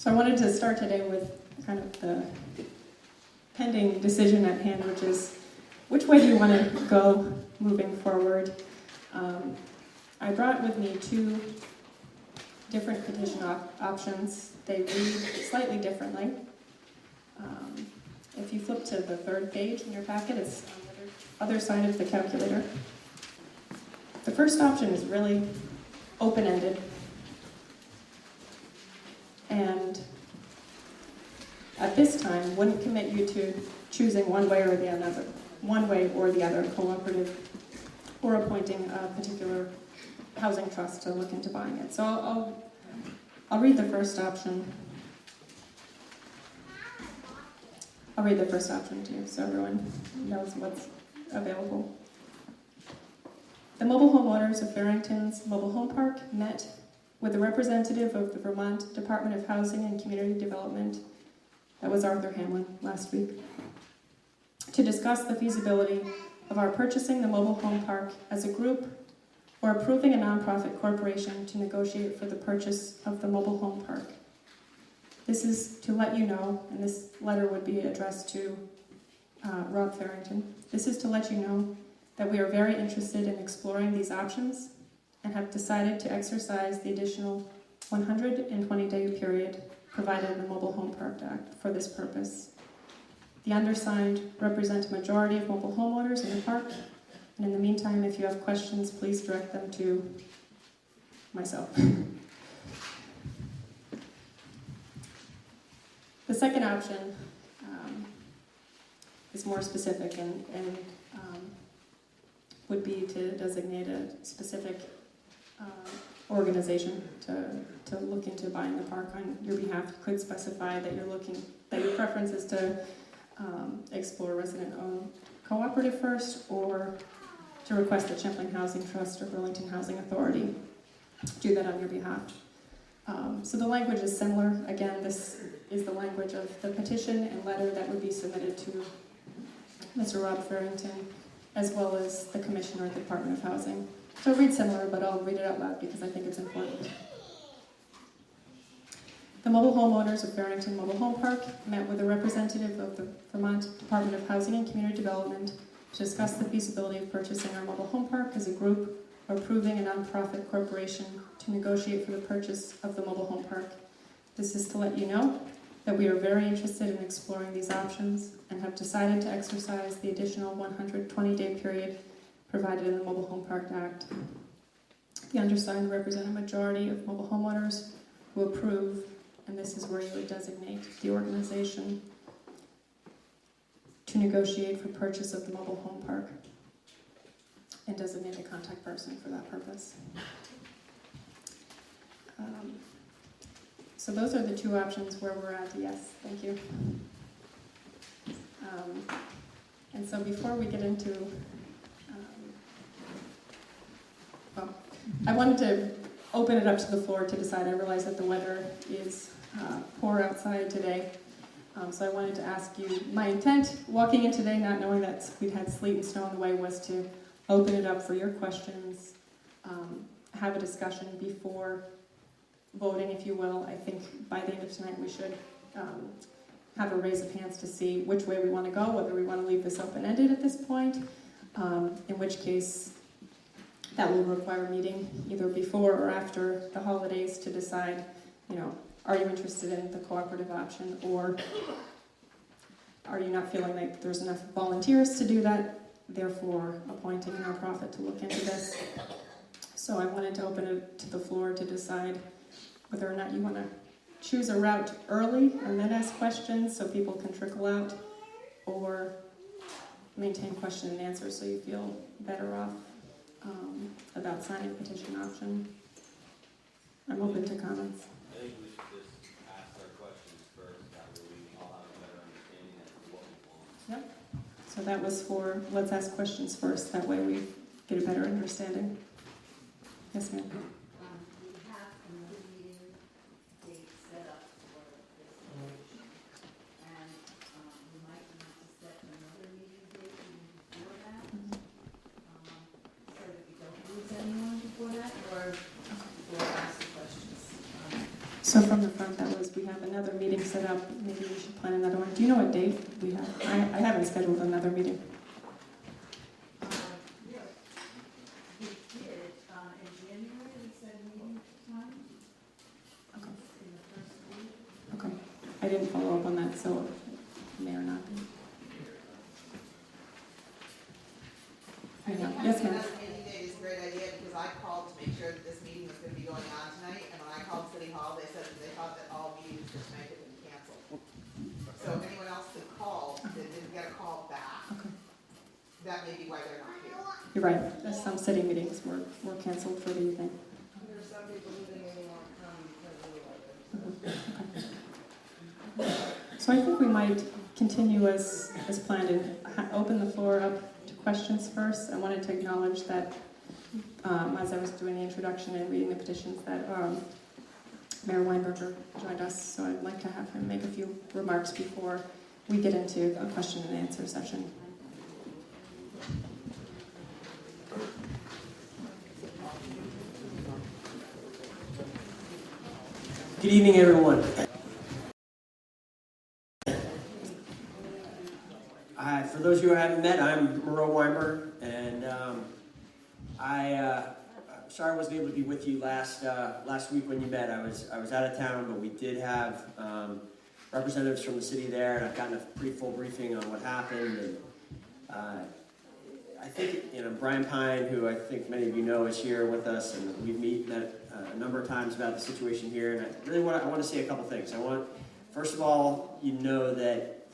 So I wanted to start today with kind of the pending decision at hand, which is which way do you want to go moving forward? I brought with me two different petition options. They read slightly differently. If you flip to the third page in your packet, it's on the other side of the calculator. The first option is really open-ended. And at this time, wouldn't commit you to choosing one way or the other, cooperative, or appointing a particular housing trust to look into buying it. So I'll read the first option. I'll read the first option to you so everyone knows what's available. The mobile home owners of Farrington's mobile home park met with a representative of the Vermont Department of Housing and Community Development, that was Arthur Hamlin, last week, to discuss the feasibility of our purchasing the mobile home park as a group or approving a nonprofit corporation to negotiate for the purchase of the mobile home park. This is to let you know, and this letter would be addressed to Rob Farrington. This is to let you know that we are very interested in exploring these options and have decided to exercise the additional 120-day period provided in the Mobile Home Park Act for this purpose. The undersigned represent a majority of mobile homeowners in the park, and in the meantime, if you have questions, please direct them to myself. The second option is more specific and would be to designate a specific organization to look into buying the park on your behalf. You could specify that your preference is to explore resident-owned cooperative first, or to request that Champlain Housing Trust or Burlington Housing Authority do that on your behalf. So the language is similar. Again, this is the language of the petition and letter that would be submitted to Mr. Rob Farrington, as well as the Commissioner at the Department of Housing. So I'll read similar, but I'll read it out loud because I think it's important. The mobile homeowners of Farrington Mobile Home Park met with a representative of the Vermont Department of Housing and Community Development to discuss the feasibility of purchasing our mobile home park as a group or approving a nonprofit corporation to negotiate for the purchase of the mobile home park. This is to let you know that we are very interested in exploring these options and have decided to exercise the additional 120-day period provided in the Mobile Home Park Act. The undersigned represent a majority of mobile homeowners who approve, and this is where you would designate the organization to negotiate for purchase of the mobile home park and designate a contact person for that purpose. So those are the two options where we're at. Yes, thank you. And so before we get into, I wanted to open it up to the floor to decide. I realize that the weather is poor outside today. So I wanted to ask you, my intent walking in today, not knowing that we'd had sleet and snow on the way, was to open it up for your questions, have a discussion before voting, if you will. I think by the end of tonight we should have a raise of hands to see which way we want to go, whether we want to leave this open-ended at this point, in which case that will require a meeting either before or after the holidays to decide, are you interested in the cooperative option, or are you not feeling like there's enough volunteers to do that, therefore appointing a nonprofit to look into this. So I wanted to open it to the floor to decide whether or not you want to choose a route early and then ask questions so people can trickle out, or maintain question and answer so you feel better off about signing the petition option. I'm open to comments. I think we should just ask our questions first, that way we all have a better understanding as to what we want. Yep. So that was for, let's ask questions first, that way we get a better understanding. Yes, ma'am. We have another meeting date set up for this election, and we might need to set another meeting date even before that, so that we don't lose anyone before that, or before I ask the questions. So from the front, that was, we have another another meeting set up. Maybe we should plan another one. Do you know what date we have? I haven't scheduled another meeting. We did, in January, we said meeting time. Okay. In the first week. Okay. I didn't follow up on that, so it may or not be. I think Yes, having ma'am. another meeting date is a great idea, because I called to make sure that this meeting was gonna be going on tonight, and when I called City Hall, they said that they thought that all meetings for tonight had been canceled. So if anyone else that called, that didn't get a call back, Okay. that may be why they're not here. You're right. Some city meetings were canceled for the evening. There are some people who didn't even want to come because of the weather. So I think we might continue as planned and open the floor up to questions first. I wanted to acknowledge that as I was doing the introduction and reading the petitions that Mayor Weinberger joined us, so I'd like to have him make a few remarks before we get into a question and answer session. Good evening, everyone. For those of you who I haven't met, I'm Mauro Weinberg, and I'm sorry I wasn't able to be with you last week when you met. I was out of town, but we did have representatives from the city there, and I've gotten a pretty full briefing on what happened. And I think Brian Pine, who I think many of you know, is here with us, and we've met a number of times about the situation here. And I really want to say a couple things. First of all, you know that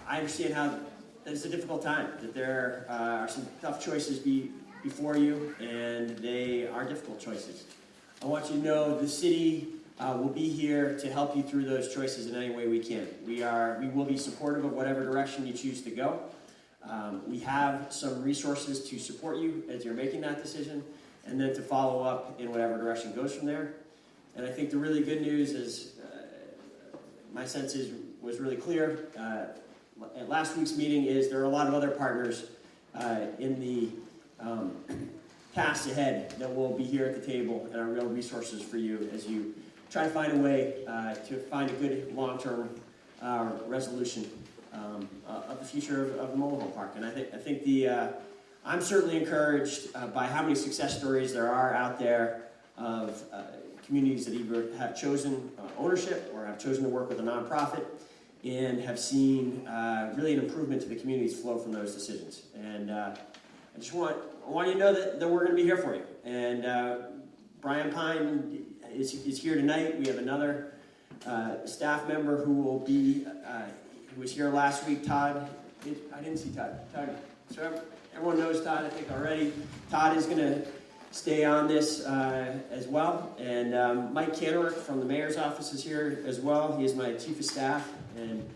I understand that it's a difficult time, that there are some tough choices before you, and they are difficult choices. I want you to know the city will be here to help you through those choices in any way we can. We will be supportive of whatever direction you choose to go. We have some resources to support you as you're making that decision, and then to follow up in whatever direction goes from there. And I think the really good news is, my sense was really clear. At last week's meeting there are a lot of other partners in the tasks ahead that will be here at the table and are real resources for you as you try to find a way to find a good long-term resolution of the future of the mobile home park. And I think I'm certainly encouraged by how many success stories there are out there of communities that either have chosen ownership or have chosen to work with a nonprofit and have seen really an improvement to the community's flow from those decisions. And I want you to know that we're going to be here for you. And Brian Pine is here tonight. We have another staff member who will be who was here last week. Todd, I didn't see Todd. So everyone knows Todd, I think, already. Todd is going to stay on this as well. And Mike Canterick from the mayor's office is here as well. He is my chief of staff. And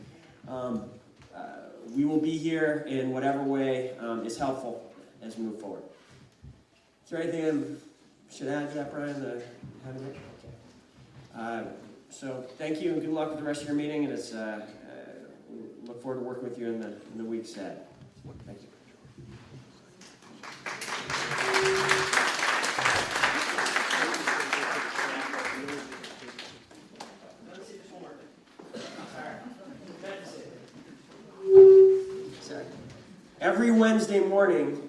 we will be here in whatever way is helpful as we move forward. Is there anything I should add to that, Brian? Okay. So thank you and good luck with the rest of your meeting. And it's we look forward to working with you in the weeks ahead. Thank you. Every Wednesday morning,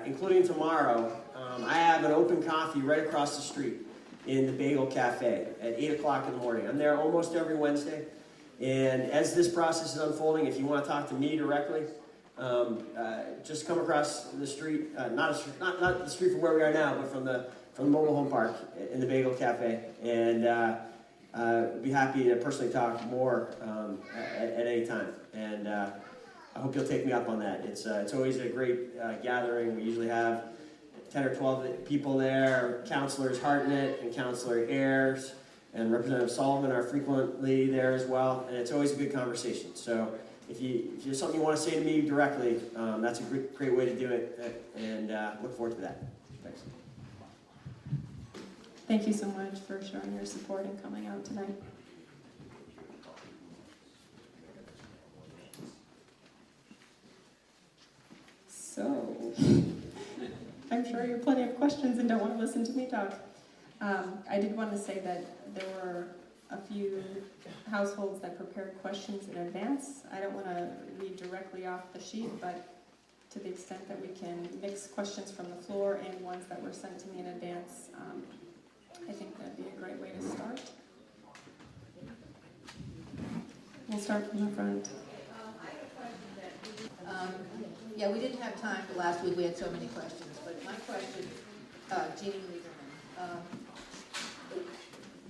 including tomorrow, I have an open coffee right across the street in the Bagel Cafe at 8 o'clock in the morning. I'm there almost every Wednesday. And as this process is unfolding, if you want to talk to me directly, just come across the street, not the street from where we are now, but from the mobile home park in the Bagel Cafe. And I'd be happy to personally talk more at any time. And I hope you'll take me up on that. It's always a great gathering. We usually have 10 or 12 people there. Councilors Hartnett and Councilor Ayers and Representative Solomon are frequently there as well. And it's always a good conversation. So if there's something you want to say to me directly, that's a great way to do it. And look forward to that. Thanks. Thank you so much for showing your support and coming out tonight. So, I'm sure you have plenty of questions and don't want to listen to me talk. I did want to say that there were a few households that prepared questions in advance. I don't want to read directly off the sheet, but to the extent that we can mix questions from the floor and ones that were sent to me in advance, I think that'd be a great way to start. We'll start from the front. I have a question that, yeah, we didn't have time for last week, we had so many questions, but my question, Jeannie Lieberman,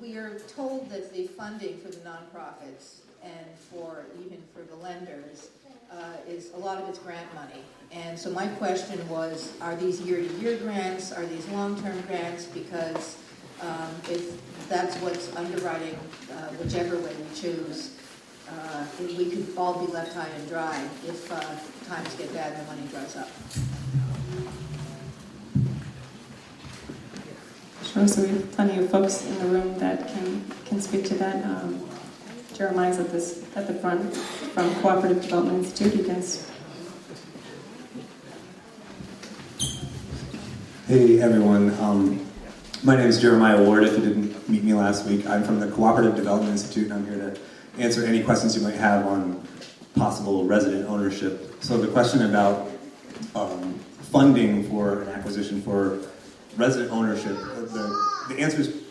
we are told that the funding for the nonprofits and even for the lenders is a lot of it's grant money. And so my question was, are these year-to-year grants? Are these long-term grants? Because if that's what's underwriting whichever way we choose, we could all be left high and dry if times get bad and the money dries up. Sure, so we have plenty of folks in the room that can speak to that. Jeremiah's at the front from Cooperative Development Institute. You can. Hey everyone, my name is Jeremiah Ward. If you didn't meet me last week, I'm from the Cooperative Development Institute, and I'm here to answer any questions you might have on possible resident ownership. So the question about funding for an acquisition for resident ownership, the answer is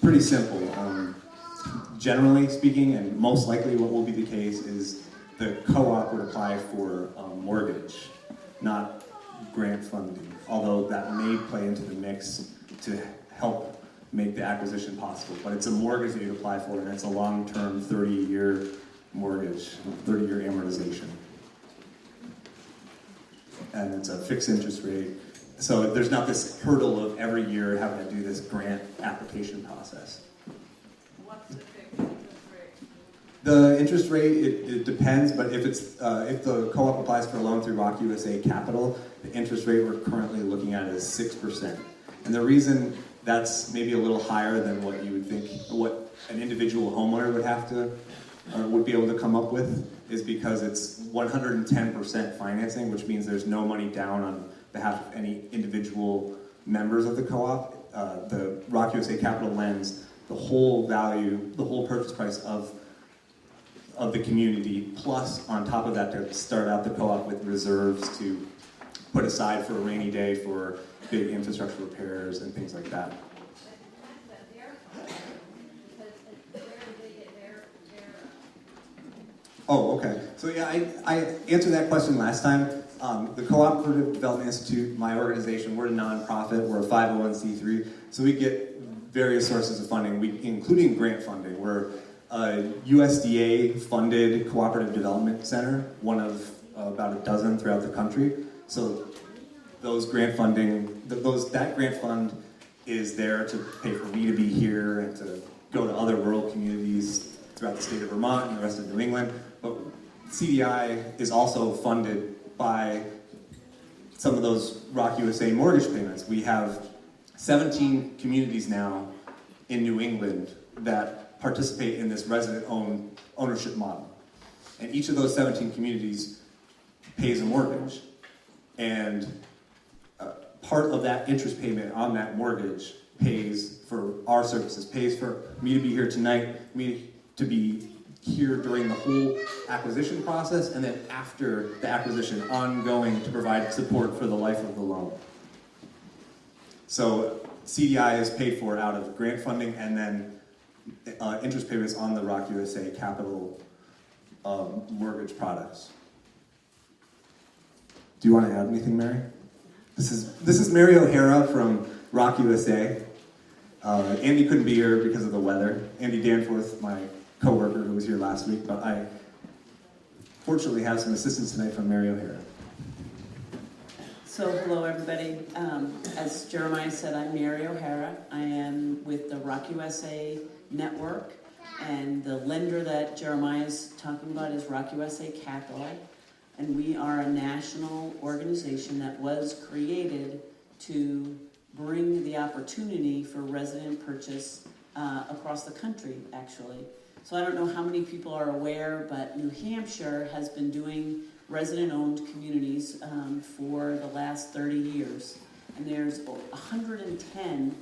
pretty simple. Generally speaking, and most likely what will be the case, is the co-op would apply for a mortgage, not grant funding, although that may play into the mix to help make the acquisition possible. But it's a mortgage that you'd apply for, and it's a long-term 30-year mortgage, 30-year amortization. And it's a fixed interest rate. So there's not this hurdle of every year having to do this grant application process. What's the fixed interest rate? The interest rate, it depends, but if the co-op applies for a loan through Rock USA Capital, the interest rate we're currently looking at is 6%. And the reason that's maybe a little higher than what you would think, what an individual homeowner would have to, or would be able to come up with, is because it's 110% financing, which means there's no money down on behalf of any individual members of the co-op. The Rock USA Capital lends the whole value, the whole purchase price of the community, plus on top of that to start out the co-op with reserves to put aside for a rainy day for big infrastructure repairs and things like that. Oh, okay. So yeah, I answered that question last time. The Cooperative Development Institute, my organization, we're a nonprofit, we're a 501c3, so we get various sources of funding, including grant funding. We're a USDA-funded cooperative development center, one of about a dozen throughout the country. So those grant funding, that grant fund is there to pay for me to be here and to go to other rural communities throughout the state of Vermont and the rest of New England. But CDI is also funded by some of those Rock USA mortgage payments. We have 17 communities now in New England that participate in this resident-owned ownership model. And each of those 17 communities pays a mortgage. And part of that interest payment on that mortgage pays for our services, pays for me to be here tonight, me to be here during the whole acquisition process, and then after the acquisition, ongoing to provide support for the life of the loan. So CDI is paid for out of grant funding and then interest payments on the Rock USA Capital mortgage products. Do you want to add anything, Mary? This is Mary O'Hara from Rock USA. Andy couldn't be here because of the weather. Andy Danforth, my co-worker who was here last week, but I fortunately have some assistance tonight from Mary O'Hara. So hello everybody. As Jeremiah said, I'm Mary O'Hara. I am with the Rock USA Network, and the lender that Jeremiah is talking about is Rock USA Capital. And we are a national organization that was created to bring the opportunity for resident purchase across the country, actually. So I don't know how many people are aware, but New Hampshire has been doing resident-owned communities for the last 30 years. And there's 110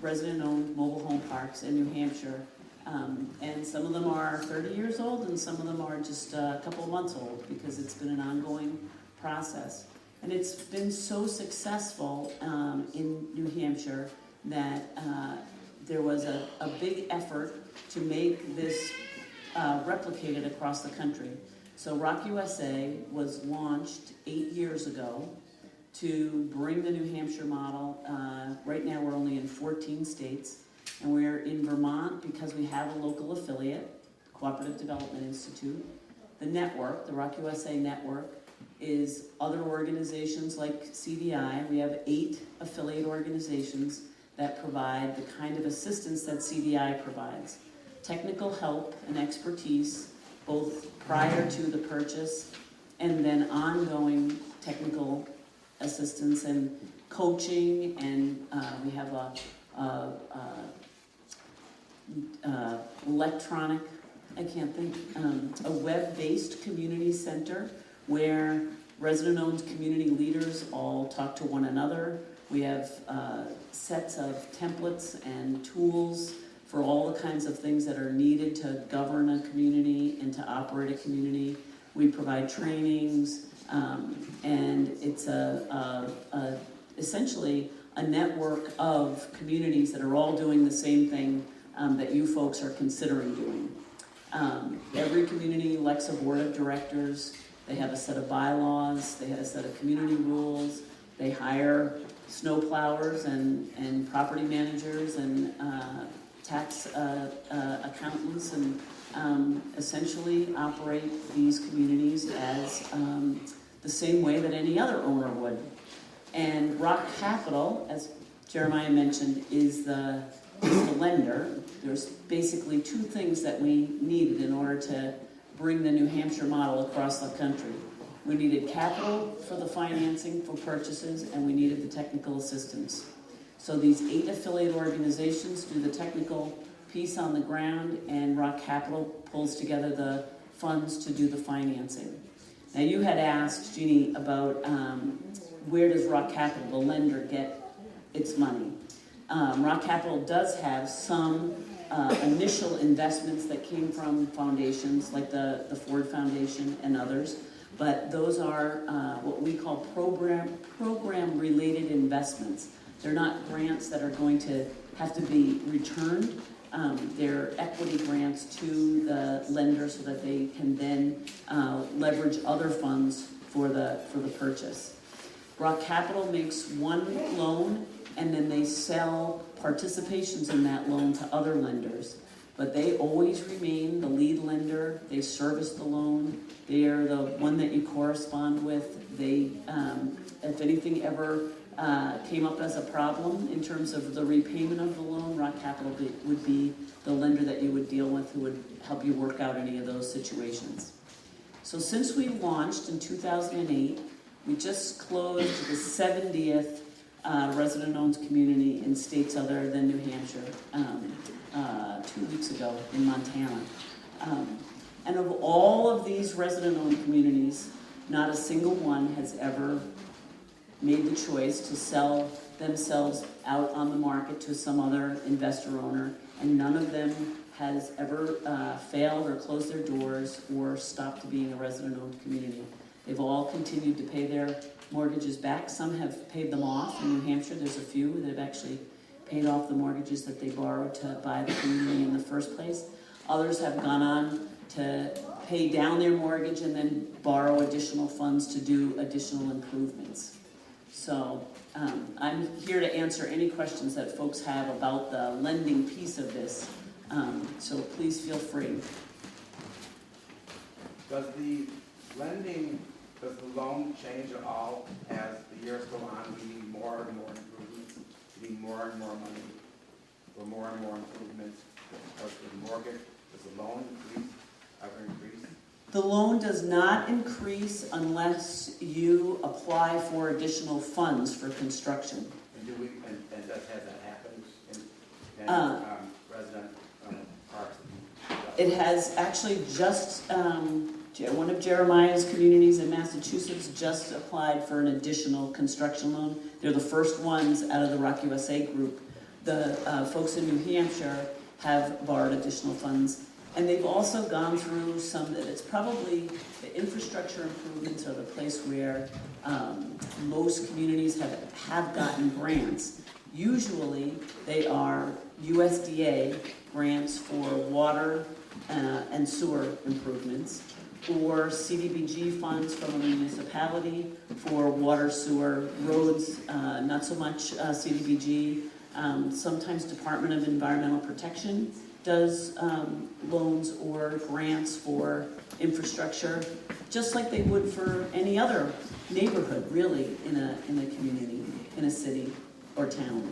resident-owned mobile home parks in New Hampshire. And some of them are 30 years old and some of them are just a couple of months old because it's been an ongoing process. And it's been so successful in New Hampshire that there was a big effort to make this replicated across the country. So Rock USA was launched 8 years ago to bring the New Hampshire model. Right now we're only in 14 states, and we're in Vermont because we have a local affiliate, Cooperative Development Institute. The network, the Rock USA network, is other organizations like CDI. We have 8 affiliate organizations that provide the kind of assistance that CDI provides. Technical help and expertise, both prior to the purchase and then ongoing technical assistance and coaching, and we have electronic, a web-based community center where resident-owned community leaders all talk to one another. We have sets of templates and tools for all the kinds of things that are needed to govern a community and to operate a community. We provide trainings, and it's essentially a network of communities that are all doing the same thing that you folks are considering doing. Every community elects a board of directors. They have a set of bylaws. They have a set of community rules. They hire snow plowers and property managers and tax accountants, and essentially operate these communities as the same way that any other owner would. And Rock Capital, as Jeremiah mentioned, is the lender. There's basically 2 things that we needed in order to bring the New Hampshire model across the country. We needed capital for the financing for purchases, and we needed the technical assistance. So these 8 affiliate organizations do the technical piece on the ground, and Rock Capital pulls together the funds to do the financing. Now you had asked, Jeannie, about where does Rock Capital, the lender, get its money? Rock Capital does have some initial investments that came from foundations like the Ford Foundation and others, but those are what we call program-related investments. They're not grants that are going to have to be returned. They're equity grants to the lender so that they can then leverage other funds for the purchase. Rock Capital makes one loan, and then they sell participations in that loan to other lenders. But they always remain the lead lender. They service the loan. They are the one that you correspond with. They, if anything ever came up as a problem in terms of the repayment of the loan, Rock Capital would be the lender that you would deal with, who would help you work out any of those situations. So since we launched in 2008, we just closed the 70th resident-owned community in states other than New Hampshire 2 weeks ago in Montana. And of all of these resident-owned communities, not a single one has ever made the choice to sell themselves out on the market to some other investor owner, and none of them has ever failed or closed their doors or stopped being a resident-owned community. They've all continued to pay their mortgages back. Some have paid them off. In New Hampshire, there's a few that have actually paid off the mortgages that they borrowed to buy the community in the first place. Others have gone on to pay down their mortgage and then borrow additional funds to do additional improvements. So I'm here to answer any questions that folks have about the lending piece of this. So please feel free. Does the loan change at all as the years go on? We need more and more improvements. We need more and more money for more and more improvements. Does the mortgage, does the loan ever increase? The loan does not increase unless you apply for additional funds for construction. And has that happened in resident parks? It has actually just, one of Jeremiah's communities in Massachusetts just applied for an additional construction loan. They're the first ones out of the Rock USA group. The folks in New Hampshire have borrowed additional funds. And they've also gone through some, that it's probably, the infrastructure improvements are the place where most communities have gotten grants. Usually, they are USDA grants for water and sewer improvements, or CDBG funds from a municipality for water, sewer, roads, not so much CDBG. Sometimes Department of Environmental Protection does loans or grants for infrastructure, just like they would for any other neighborhood, really, in a community, in a city or town.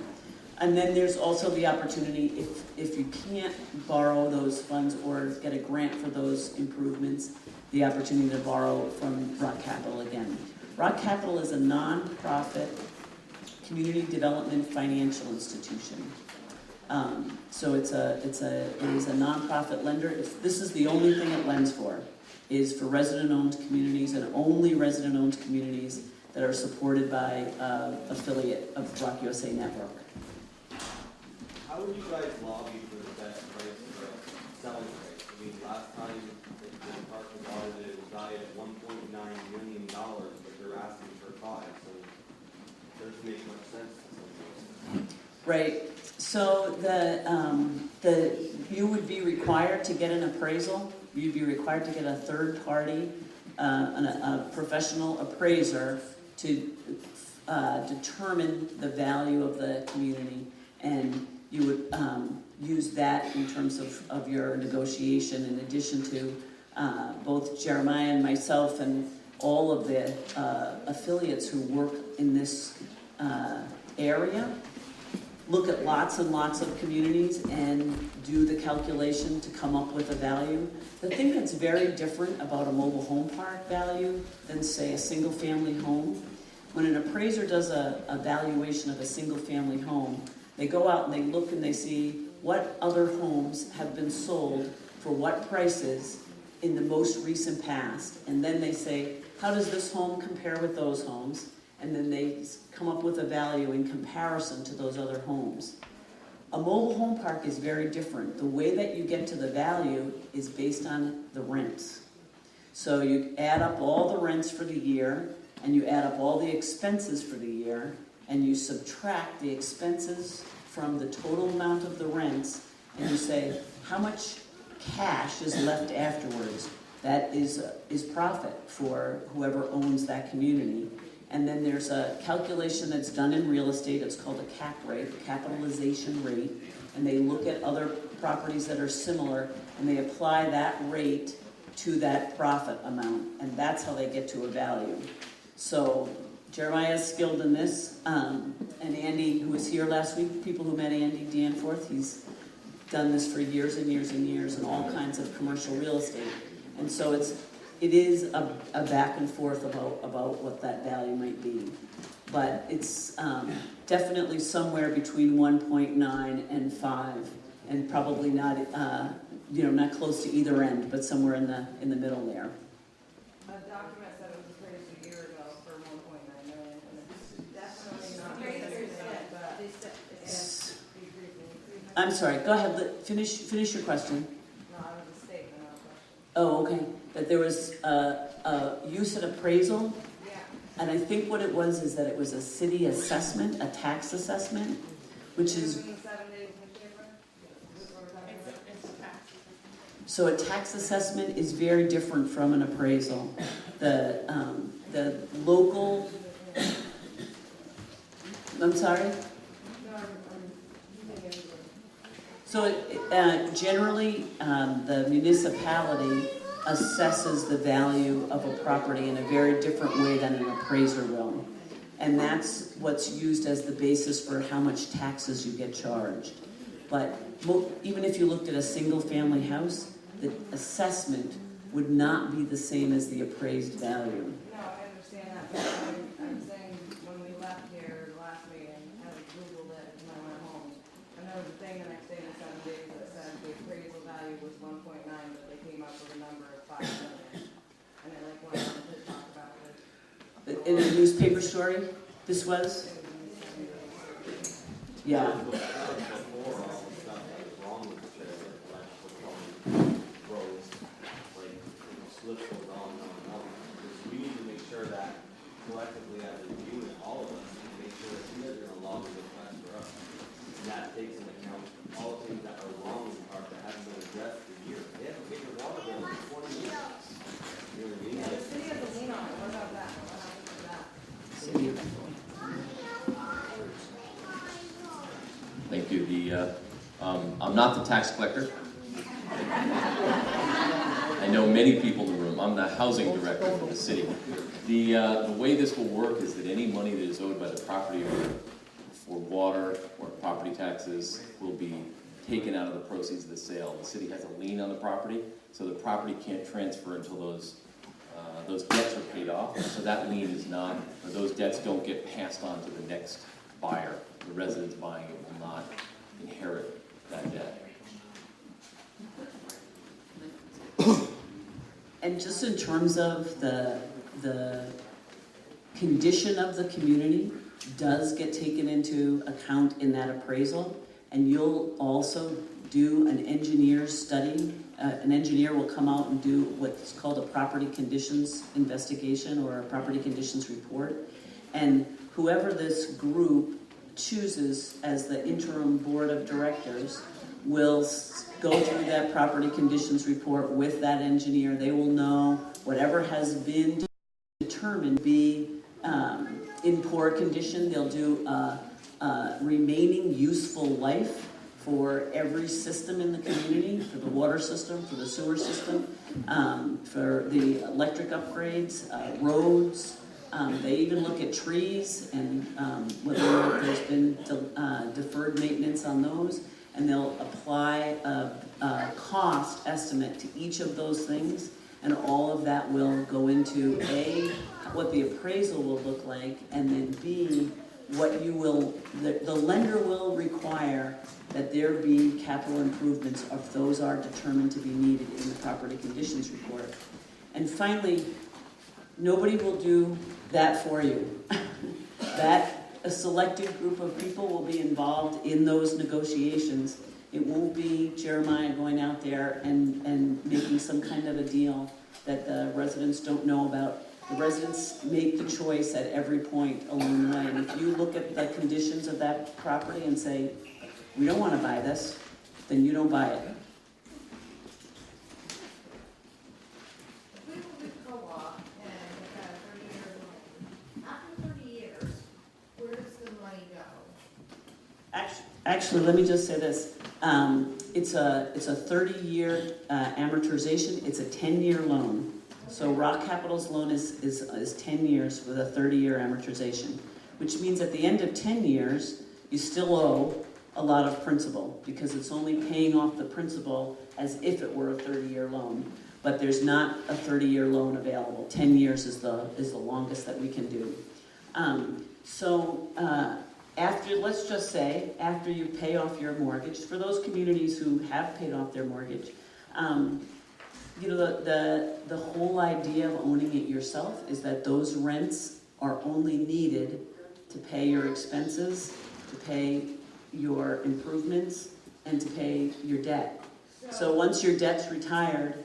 And then there's also the opportunity, if you can't borrow those funds or get a grant for those improvements, the opportunity to borrow from Rock Capital again. Rock Capital is a nonprofit community development financial institution. So it is a nonprofit lender. This is the only thing it lends for, is for resident-owned communities, and only resident-owned communities that are supported by affiliate of Rock USA Network. How would you guys lobby for the best price for selling price? I mean, last time the park was audited, it was valued at $1.9 million, but they're asking for $5 million, so it doesn't make much sense to some. Right. So you would be required to get an appraisal. You'd be required to get a third party, a professional appraiser to determine the value of the community, and you would use that in terms of your negotiation, in addition to both Jeremiah and myself and all of the affiliates who work in this area. Look at lots and lots of communities and do the calculation to come up with a value. The thing that's very different about a mobile home park value than, say, a single-family home, when an appraiser does a valuation of a single-family home, they go out and they look and they see what other homes have been sold for what prices in the most recent past, and then they say, how does this home compare with those homes? And then they come up with a value in comparison to those other homes. A mobile home park is very different. The way that you get to the value is based on the rents. So you add up all the rents for the year, and you add up all the expenses for the year, and you subtract the expenses from the total amount of the rents, and you say, how much cash is left afterwards? That is profit for whoever owns that community. And then there's a calculation that's done in real estate. It's called a cap rate, capitalization rate. And they look at other properties that are similar, and they apply that rate to that profit amount. And that's how they get to a value. So Jeremiah is skilled in this. And Andy, who was here last week, people who met Andy Danforth, he's done this for years and years and years in all kinds of commercial real estate. And so it is a back and forth about what that value might be. But it's definitely somewhere between 1.9 and 5, and probably not not close to either end, but somewhere in the middle there. A document said it was appraised a year ago for 1.9 million, and it's definitely not. I'm sorry, go ahead, finish your question. No, it was a statement, not a question. Oh, okay. That there was you said appraisal, Yeah. and I think what it was is that it was a city assessment, a tax assessment, which is, In the 7 days newspaper? Is this what we're talking about? so a tax assessment is very different from an appraisal. The local, I'm sorry? So generally, the municipality assesses the value of a property in a very different way than an appraiser will. And that's what's used as the basis for how much taxes you get charged. But even if you looked at a single-family house, the assessment would not be the same as the appraised value. No, I understand that, but I'm saying when we left here the last meeting, I Googled it and I went home. And there was a thing the next day in 7 days that said the appraisal value was 1.9, but they came up with a number of 5 million. And it went on to talk about it. In a newspaper story, this was? Yeah. Before all the stuff that was wrong with the list goes on and on and on. Because we need to make sure that collectively as a unit, all of us, make sure that you guys are gonna log a request for us. And that takes into account all the things that are wrong in the park that haven't been addressed for years. They haven't paid their water bill in 20 years. You know what I mean? Yeah, the city has a lien on it, what about that? What happens to that? Thank you. I'm not the tax collector. I know many people in the room. I'm the housing director for the city. The way this will work is that any money that is owed by the property owner for water or property taxes will be taken out of the proceeds of the sale. The city has a lien on the property, so the property can't transfer until those debts are paid off. So that lien is not, or those debts don't get passed on to the next buyer. The residents buying it will not inherit that debt. And just in terms of the condition of the community does get taken into account in that appraisal, and you'll also do an engineer's study. An engineer will come out and do what's called a property conditions investigation or a property conditions report, and whoever this group chooses as the interim board of directors will go through that property conditions report with that engineer. They will know whatever has been determined be in poor condition. They'll do remaining useful life for every system in the community, for the water system, for the sewer system, for the electric upgrades, roads. They even look at trees and whether there's been deferred maintenance on those, and they'll apply a cost estimate to each of those things, and all of that will go into A, what the appraisal will look like, and then B, what you will, the lender will require that there be capital improvements if those are determined to be needed in the property conditions report. And finally, nobody will do that for you. A selected group of people will be involved in those negotiations. It won't be Jeremiah going out there and making some kind of a deal that the residents don't know about. The residents make the choice at every point along the way. And if you look at the conditions of that property and say, we don't want to buy this, then you don't buy it. If we were to co-op and had a 30-year loan, after 30 years, where does the money go? Actually, let me just say this. It's a 30-year amortization. It's a 10-year loan. So Rock Capital's loan is 10 years with a 30-year amortization, which means at the end of 10 years, you still owe a lot of principal because it's only paying off the principal as if it were a 30-year loan. But there's not a 30-year loan available. 10 years is the longest that we can do. Let's just say, after you pay off your mortgage, for those communities who have paid off their mortgage, the whole idea of owning it yourself is that those rents are only needed to pay your expenses, to pay your improvements, and to pay your debt. So once your debt's retired,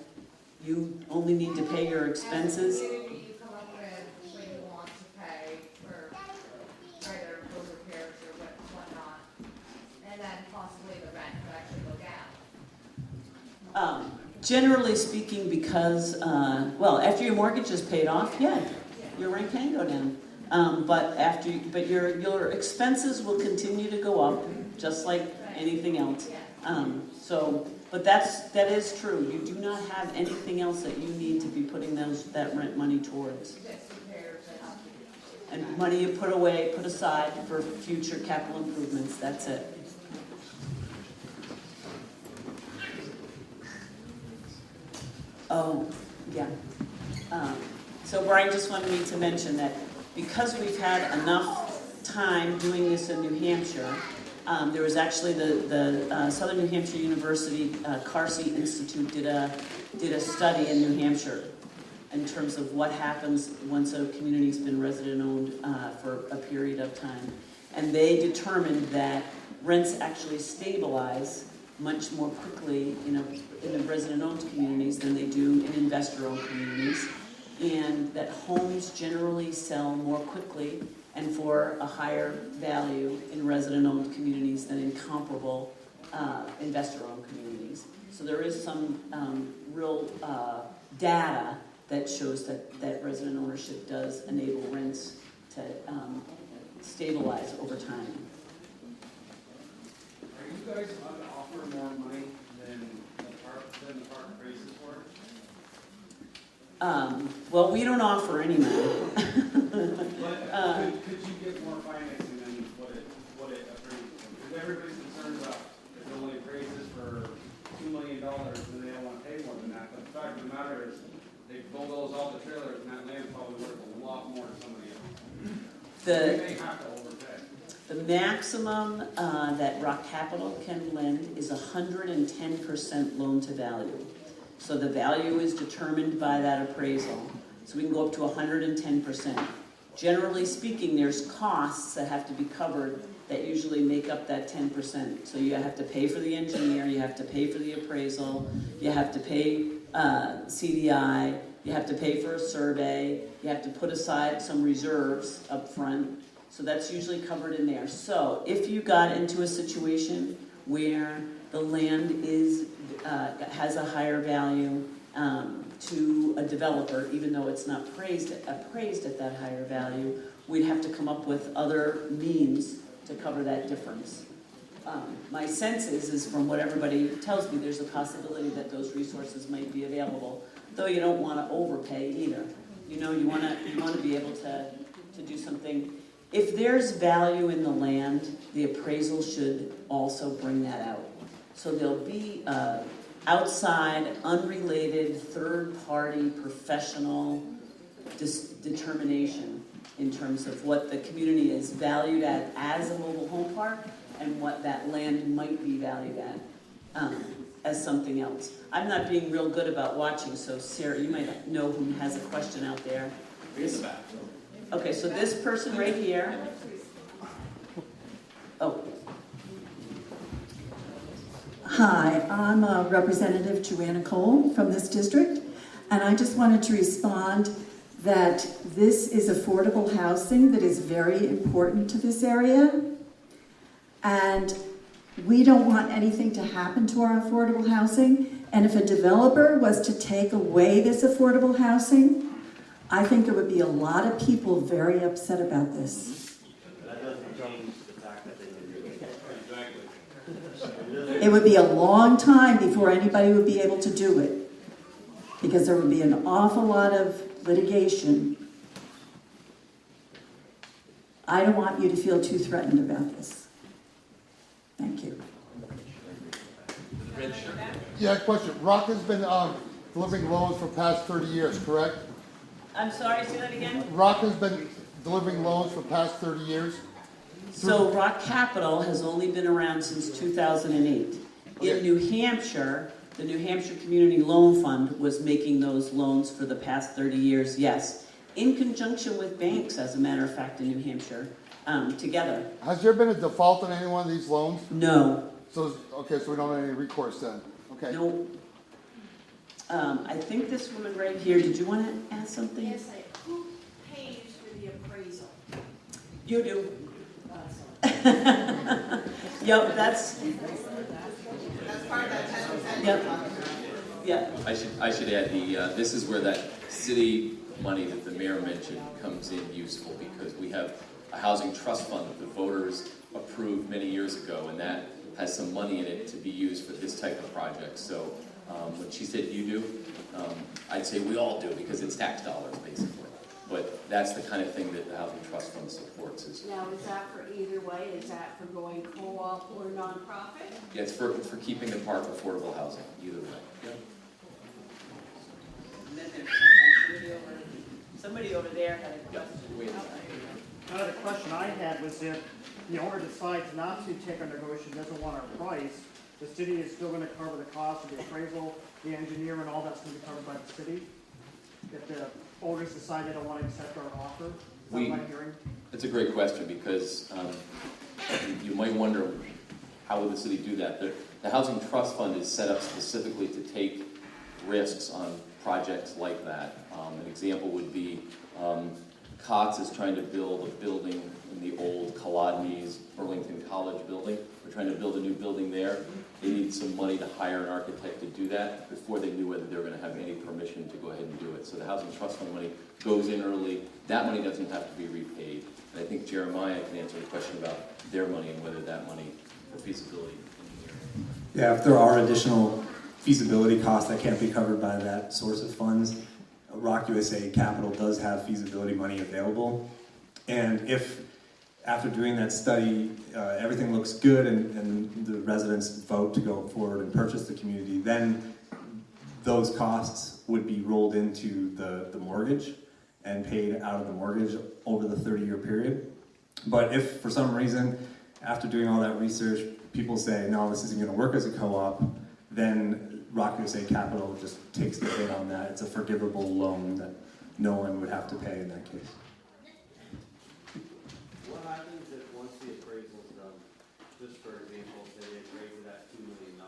you only need to pay your expenses. You come up with what you want to pay for either road repairs or whatnot, and then possibly the rent could actually go down. Generally speaking, because, after your mortgage is paid off, yeah, your rent can go down. But your expenses will continue to go up, just like anything else. But that is true. You do not have anything else that you need to be putting that rent money towards. And money you put aside for future capital improvements. That's it. Oh, yeah. So Brian just wanted me to mention that because we've had enough time doing this in New Hampshire, there was actually the Southern New Hampshire University Carsey Institute did a study in New Hampshire in terms of what happens once a community's been resident-owned for a period of time. And they determined that rents actually stabilize much more quickly, in the resident-owned communities than they do in investor-owned communities, and that homes generally sell more quickly and for a higher value in resident-owned communities than in comparable investor-owned communities. So there is some real data that shows that resident ownership does enable rents to stabilize over time. Are you guys allowed to offer more money than the park raises for? Well, we don't offer any money. But could you get more financing than what it appraises? Because everybody's concerned about if it only appraises for $2 million, then they don't want to pay more than that. But the fact of the matter is, they bulldoze all the trailers, and that land's probably worth a lot more to somebody else. They may have to overpay. The maximum that Rock Capital can lend is 110% loan to value. So the value is determined by that appraisal. So we can go up to 110%. Generally speaking, there's costs that have to be covered that usually make up that 10%. So you have to pay for the engineer, you have to pay for the appraisal, you have to pay CDI, you have to pay for a survey, you have to put aside some reserves up front. So that's usually covered in there. So if you got into a situation where the land has a higher value to a developer, even though it's not appraised at that higher value, we'd have to come up with other means to cover that difference. My sense is from what everybody tells me, there's a possibility that those resources might be available, though you don't want to overpay either. You want to be able to do something. If there's value in the land, the appraisal should also bring that out. So there'll be outside, unrelated, third-party, professional determination in terms of what the community is valued at as a mobile home park and what that land might be valued at as something else. I'm not being real good about watching, so Sarah, you might know who has a question out there. Okay, so this person right here. Oh. Hi, I'm Representative Joanna Cole from this district, and I just wanted to respond that this is affordable housing that is very important to this area, and we don't want anything to happen to our affordable housing, and if a developer was to take away this affordable housing, I think there would be a lot of people very upset about this. That doesn't change the fact that they can do it. Exactly. It would be a long time before anybody would be able to do it, because there would be an awful lot of litigation. I don't want you to feel too threatened about this. Thank you. Yeah, question. Rock has been delivering loans for past 30 years, correct? I'm sorry, say that again? Rock has been delivering loans for past 30 years? So Rock Capital has only been around since 2008. Okay. In New Hampshire, the New Hampshire Community Loan Fund was making those loans for the past 30 years, yes. In conjunction with banks, as a matter of fact, in New Hampshire, together. Has there been a default on any one of these loans? No. So, okay, so we don't have any recourse then? Okay. No. I think this woman right here, did you want to ask something? Yes, who pays for the appraisal? You do. Sorry. Yep, that's, That's part of that 10%. yep, yeah. I should add, this is where that city money that the mayor mentioned comes in useful, because we have a housing trust fund that the voters approved many years ago, and that has some money in it to be used for this type of project. So when she said you do, I'd say we all do, because it's tax dollars, basically. But that's the kind of thing that the Housing Trust Fund supports. Now, is that for either way? Is that for going co-op or nonprofit? Yeah, it's for keeping the park affordable housing, either way. Yeah. And then there's somebody over there had a question. The question I had was if the owner decides not to take our negotiation, doesn't want our price, the city is still going to cover the cost of the appraisal, the engineer, and all that's going to be covered by the city? If the owners decide they don't want to accept our offer? Is that what I'm hearing? That's a great question, because you might wonder how would the city do that? The Housing Trust Fund is set up specifically to take risks on projects like that. An example would be COTS is trying to build a building in the old Colodny's Burlington College building. We're trying to build a new building there. They needed some money to hire an architect to do that before they knew whether they were going to have any permission to go ahead and do it. So the Housing Trust Fund money goes in early. That money doesn't have to be repaid. And I think Jeremiah can answer the question about their money and whether that money for feasibility engineering. Yeah, if there are additional feasibility costs that can't be covered by that source of funds, Rock USA Capital does have feasibility money available. And if after doing that study, everything looks good and the residents vote to go forward and purchase the community, then those costs would be rolled into the mortgage and paid out of the mortgage over the 30-year period. But if for some reason, after doing all that research, people say, no, this isn't going to work as a co-op, then Rock USA Capital just takes the hit on that. It's a forgivable loan that no one would have to pay in that case. What happens if once the appraisal's done, just for example, say they appraise it at $2 million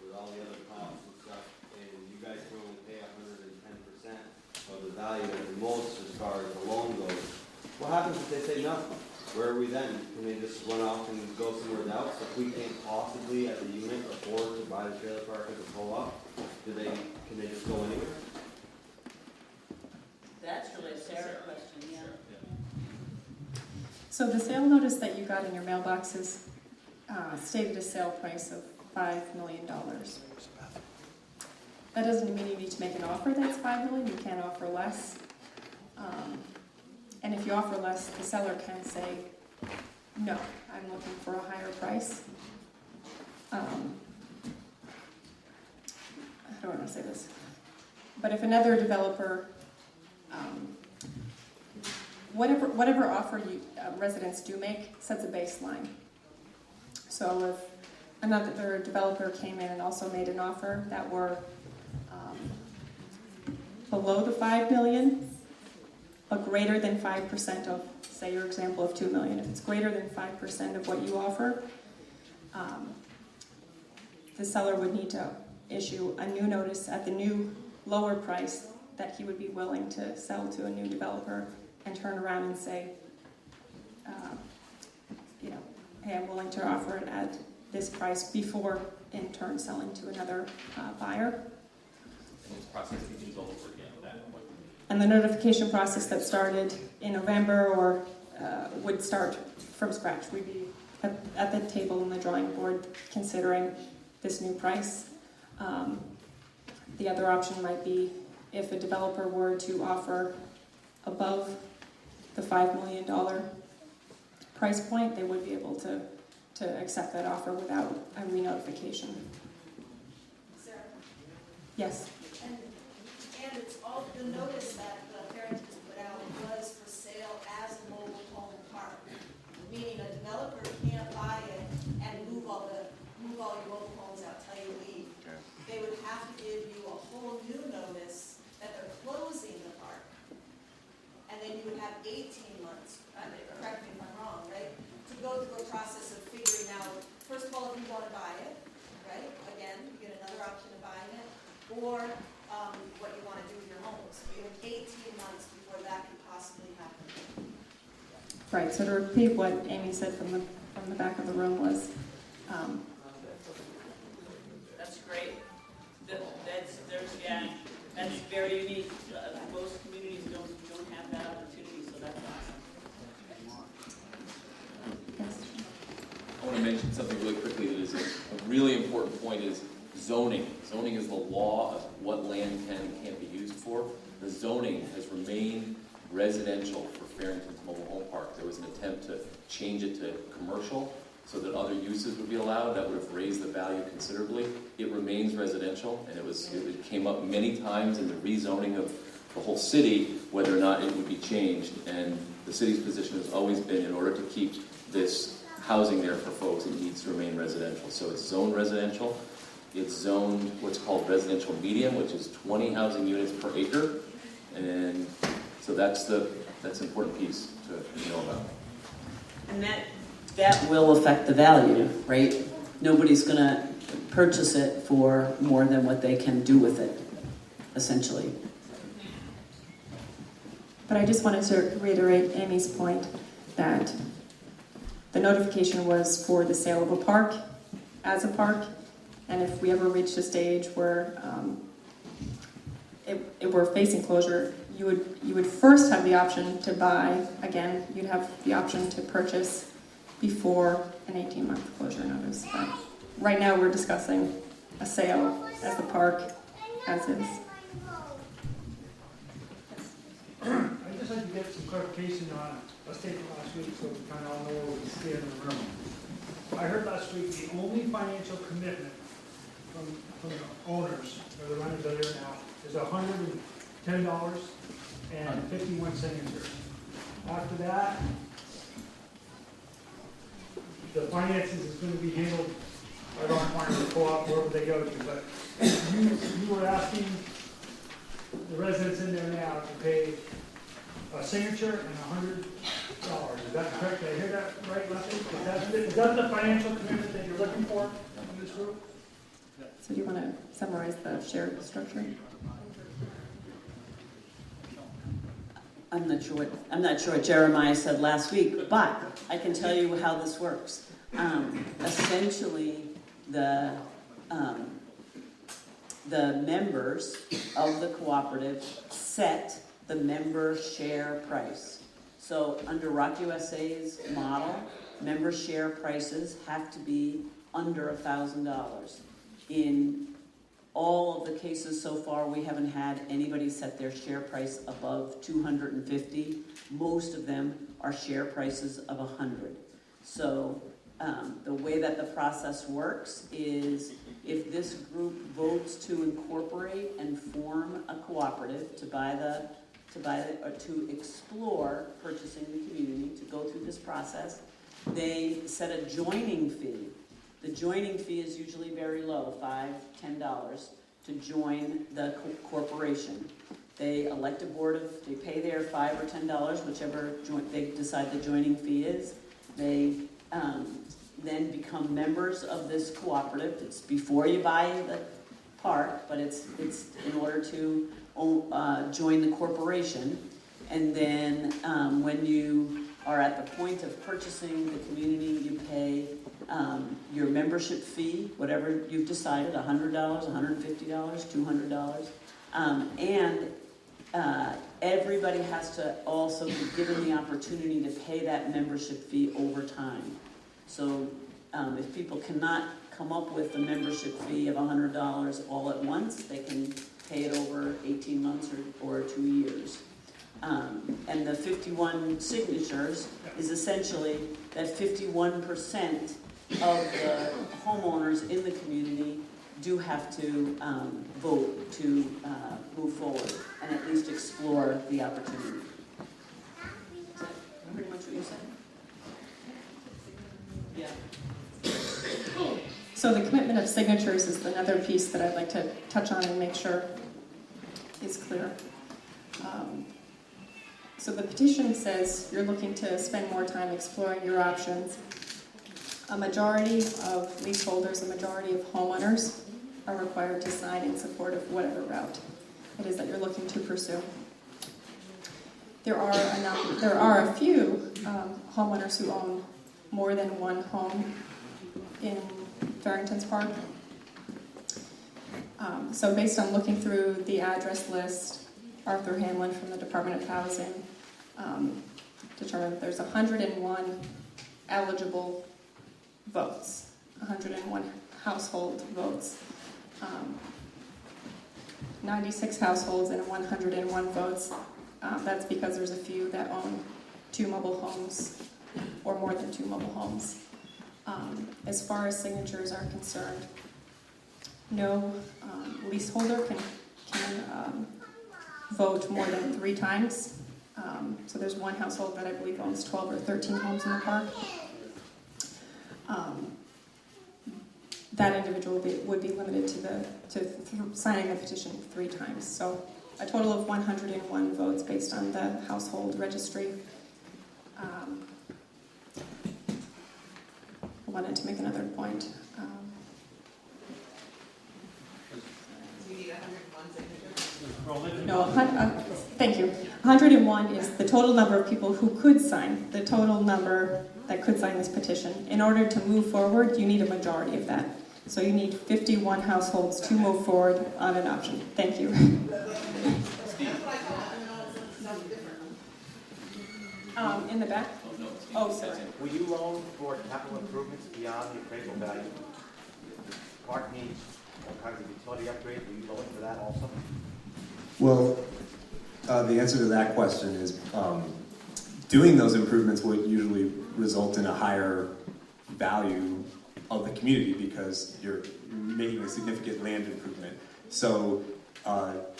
with all the other costs and stuff, and you guys can only pay 110% of the value at the most as far as the loan goes. What happens if they say no? Where are we then? Can they just run off and go somewhere else? If we can't possibly, as a unit, afford to buy the trailer park as a co-op, can they just go anywhere? That's really a Sarah question, yeah. So the sale notice that you got in your mailboxes stated a sale price of $5 million. That doesn't mean you need to make an offer that's $5 million. You can't offer less. And if you offer less, the seller can say, no, I'm looking for a higher price. I don't want to say this. But if another developer, whatever offer you residents do make sets a baseline. So if another developer came in and also made an offer that were below the $5 million, but greater than 5% of, say your example of $2 million, if it's greater than 5% of what you offer, the seller would need to issue a new notice at the new lower price that he would be willing to sell to a new developer and turn around and say, hey, I'm willing to offer it at this price before in turn selling to another buyer. And this process begins all over again at that point. And the notification process that started in November or would start from scratch. We'd be at the table in the drawing board considering this new price. The other option might be if a developer were to offer above the $5 million price point, they would be able to accept that offer without a re-notification. Sarah? Yes. And it's all, the notice that Farrington's put out was for sale as a mobile home park, meaning a developer can't buy it and move all your mobile homes out till you leave. They would have to give you a whole new notice that they're closing the park. And then you would have 18 months, correct me if I'm wrong, right? To go through a process of figuring out, first of all, if you want to buy it, right? Again, you get another option of buying it, or what you want to do with your homes. You have 18 months before that could possibly happen. Right, so to repeat what Amy said from the back of the room was, That's great. That's very unique. Most communities don't have that opportunity, so that's awesome. yes. I want to mention something really quickly that is a really important point is zoning. Zoning is the law of what land can and can't be used for. The zoning has remained residential for Farrington's Mobile Home Park. There was an attempt to change it to commercial so that other uses would be allowed. That would have raised the value considerably. It remains residential, and it came up many times in the rezoning of the whole city whether or not it would be changed. And the city's position has always been in order to keep this housing there for folks, it needs to remain residential. So it's zoned residential. It's zoned what's called residential medium, which is 20 housing units per acre. And so that's an important piece to know about. And that will affect the value, right? nobody's gonna purchase it for more than what they can do with it, essentially. But I just wanted to reiterate Amy's point that the notification was for the sale of a park, as a park, and if we ever reached a stage where it were facing closure, you would first have the option to buy. Again, you'd have the option to purchase before an 18-month closure notice. But right now, we're discussing a sale as the park as is. I'd just like to get some clarification on a statement last week so we kind of all know where we stand in the room. I heard last week the only financial commitment from the owners, or the renters that are here now, is $110 and 51 signatures. After that, the finances is going to be handled by our client, the co-op, wherever they go to. But you were asking the residents in there now to pay a signature and $100. Is that correct? Did I hear that right, Leslie? Is that the financial commitment that you're looking for in this group? So do you want to summarize the shared structure? I'm not sure what Jeremiah said last week, but I can tell you how this works. Essentially, the members of the cooperative set the member share price. So under Rock USA's model, member share prices have to be under $1,000. In all of the cases so far, we haven't had anybody set their share price above $250. Most of them are share prices of $100. So the way that the process works is if this group votes to incorporate and form a cooperative or to explore purchasing the community, to go through this process, they set a joining fee. The joining fee is usually very low, $5, $10, to join the corporation. They elect a board of, they pay their $5 or $10, whichever they decide the joining fee is. They then become members of this cooperative. It's before you buy the park, but it's in order to join the corporation. And then when you are at the point of purchasing the community, you pay your membership fee, whatever you've decided, $100, $150, $200. And everybody has to also be given the opportunity to pay that membership fee over time. So if people cannot come up with a membership fee of $100 all at once, they can pay it over 18 months or 2 years. And the 51 signatures is essentially that 51% of the homeowners in the community do have to vote to move forward and at least explore the opportunity. Is that pretty much what you said? Yeah. So the commitment of signatures is another piece that I'd like to touch on and make sure is clear. So the petition says you're looking to spend more time exploring your options. A majority of leaseholders, a majority of homeowners are required to sign in support of whatever route it is that you're looking to pursue. There are a few homeowners who own more than one home in Farrington's Park. So based on looking through the address list, Arthur Hamlin from the Department of Housing determined that there's 101 eligible votes, 101 household votes, 96 households and 101 votes. That's because there's a few that own 2 mobile homes or more than 2 mobile homes. As far as signatures are concerned, no leaseholder can vote more than 3 times. So there's one household that I believe owns 12 or 13 homes in the park. That individual would be limited to signing the petition 3 times. So a total of 101 votes based on the household registry. I wanted to make another point. signature? No, thank you. 101 is the total number of people who could sign, the total number that could sign this petition. In order to move forward, you need a majority of that. So you need 51 households to move forward on an option. Thank you. That's what I thought, and then all of a sudden it sounded different. In the back? Oh, sorry. Will you loan for capital improvements beyond the appraisal value? Park needs all kinds of utility upgrades, will you loan for that also? Well, the answer to that question is doing those improvements would usually result in a higher value of the community because you're making a significant land improvement. So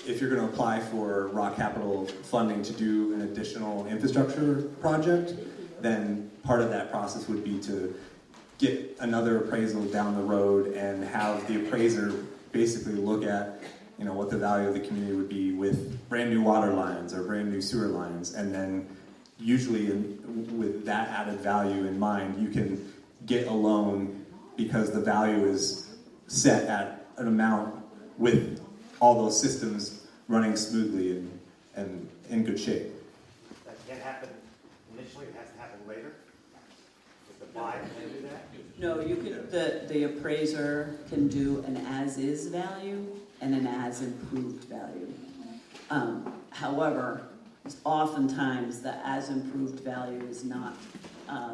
if you're going to apply for raw capital funding to do an additional infrastructure project, then part of that process would be to get another appraisal down the road and have the appraiser basically look at what the value of the community would be with brand new water lines or brand new sewer lines, and then usually with that added value in mind, you can get a loan because the value is set at an amount with all those systems running smoothly and in good shape. That can't happen initially, it has to happen later? If the buyer can do that? No, you can, the appraiser can do an as-is value and an as-improved value. However, oftentimes the as-improved value is not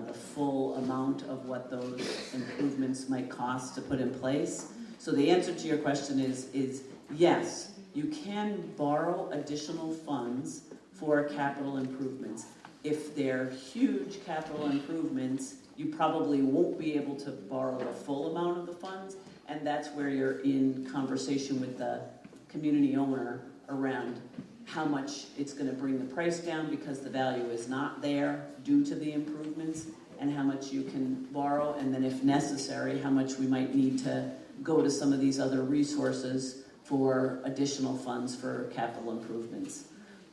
the full amount of what those improvements might cost to put in place. So the answer to your question is yes, you can borrow additional funds for capital improvements. If they're huge capital improvements, you probably won't be able to borrow the full amount of the funds, and that's where you're in conversation with the community owner around how much it's going to bring the price down because the value is not there due to the improvements, and how much you can borrow, and then if necessary, how much we might need to go to some of these other resources for additional funds for capital improvements.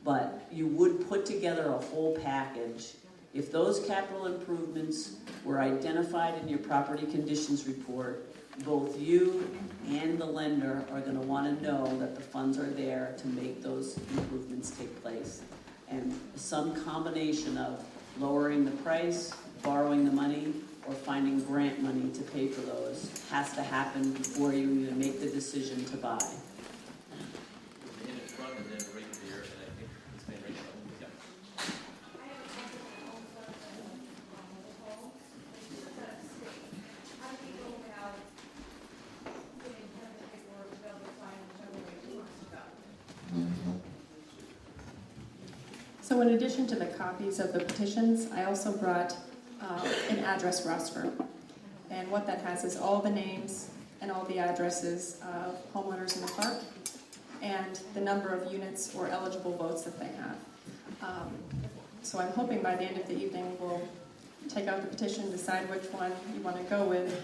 But you would put together a whole package. If those capital improvements were identified in your property conditions report, both you and the lender are going to want to know that the funds are there to make those improvements take place. And some combination of lowering the price, borrowing the money, or finding grant money to pay for those has to happen before you even make the decision to buy. In the front and then right there, and I think this man right now, yeah. So in addition to the copies of the petitions, I also brought an address roster. And what that has is all the names and all the addresses of homeowners in the park and the number of units or eligible votes that they have. So I'm hoping by the end of the evening we'll take out the petition, decide which one you want to go with,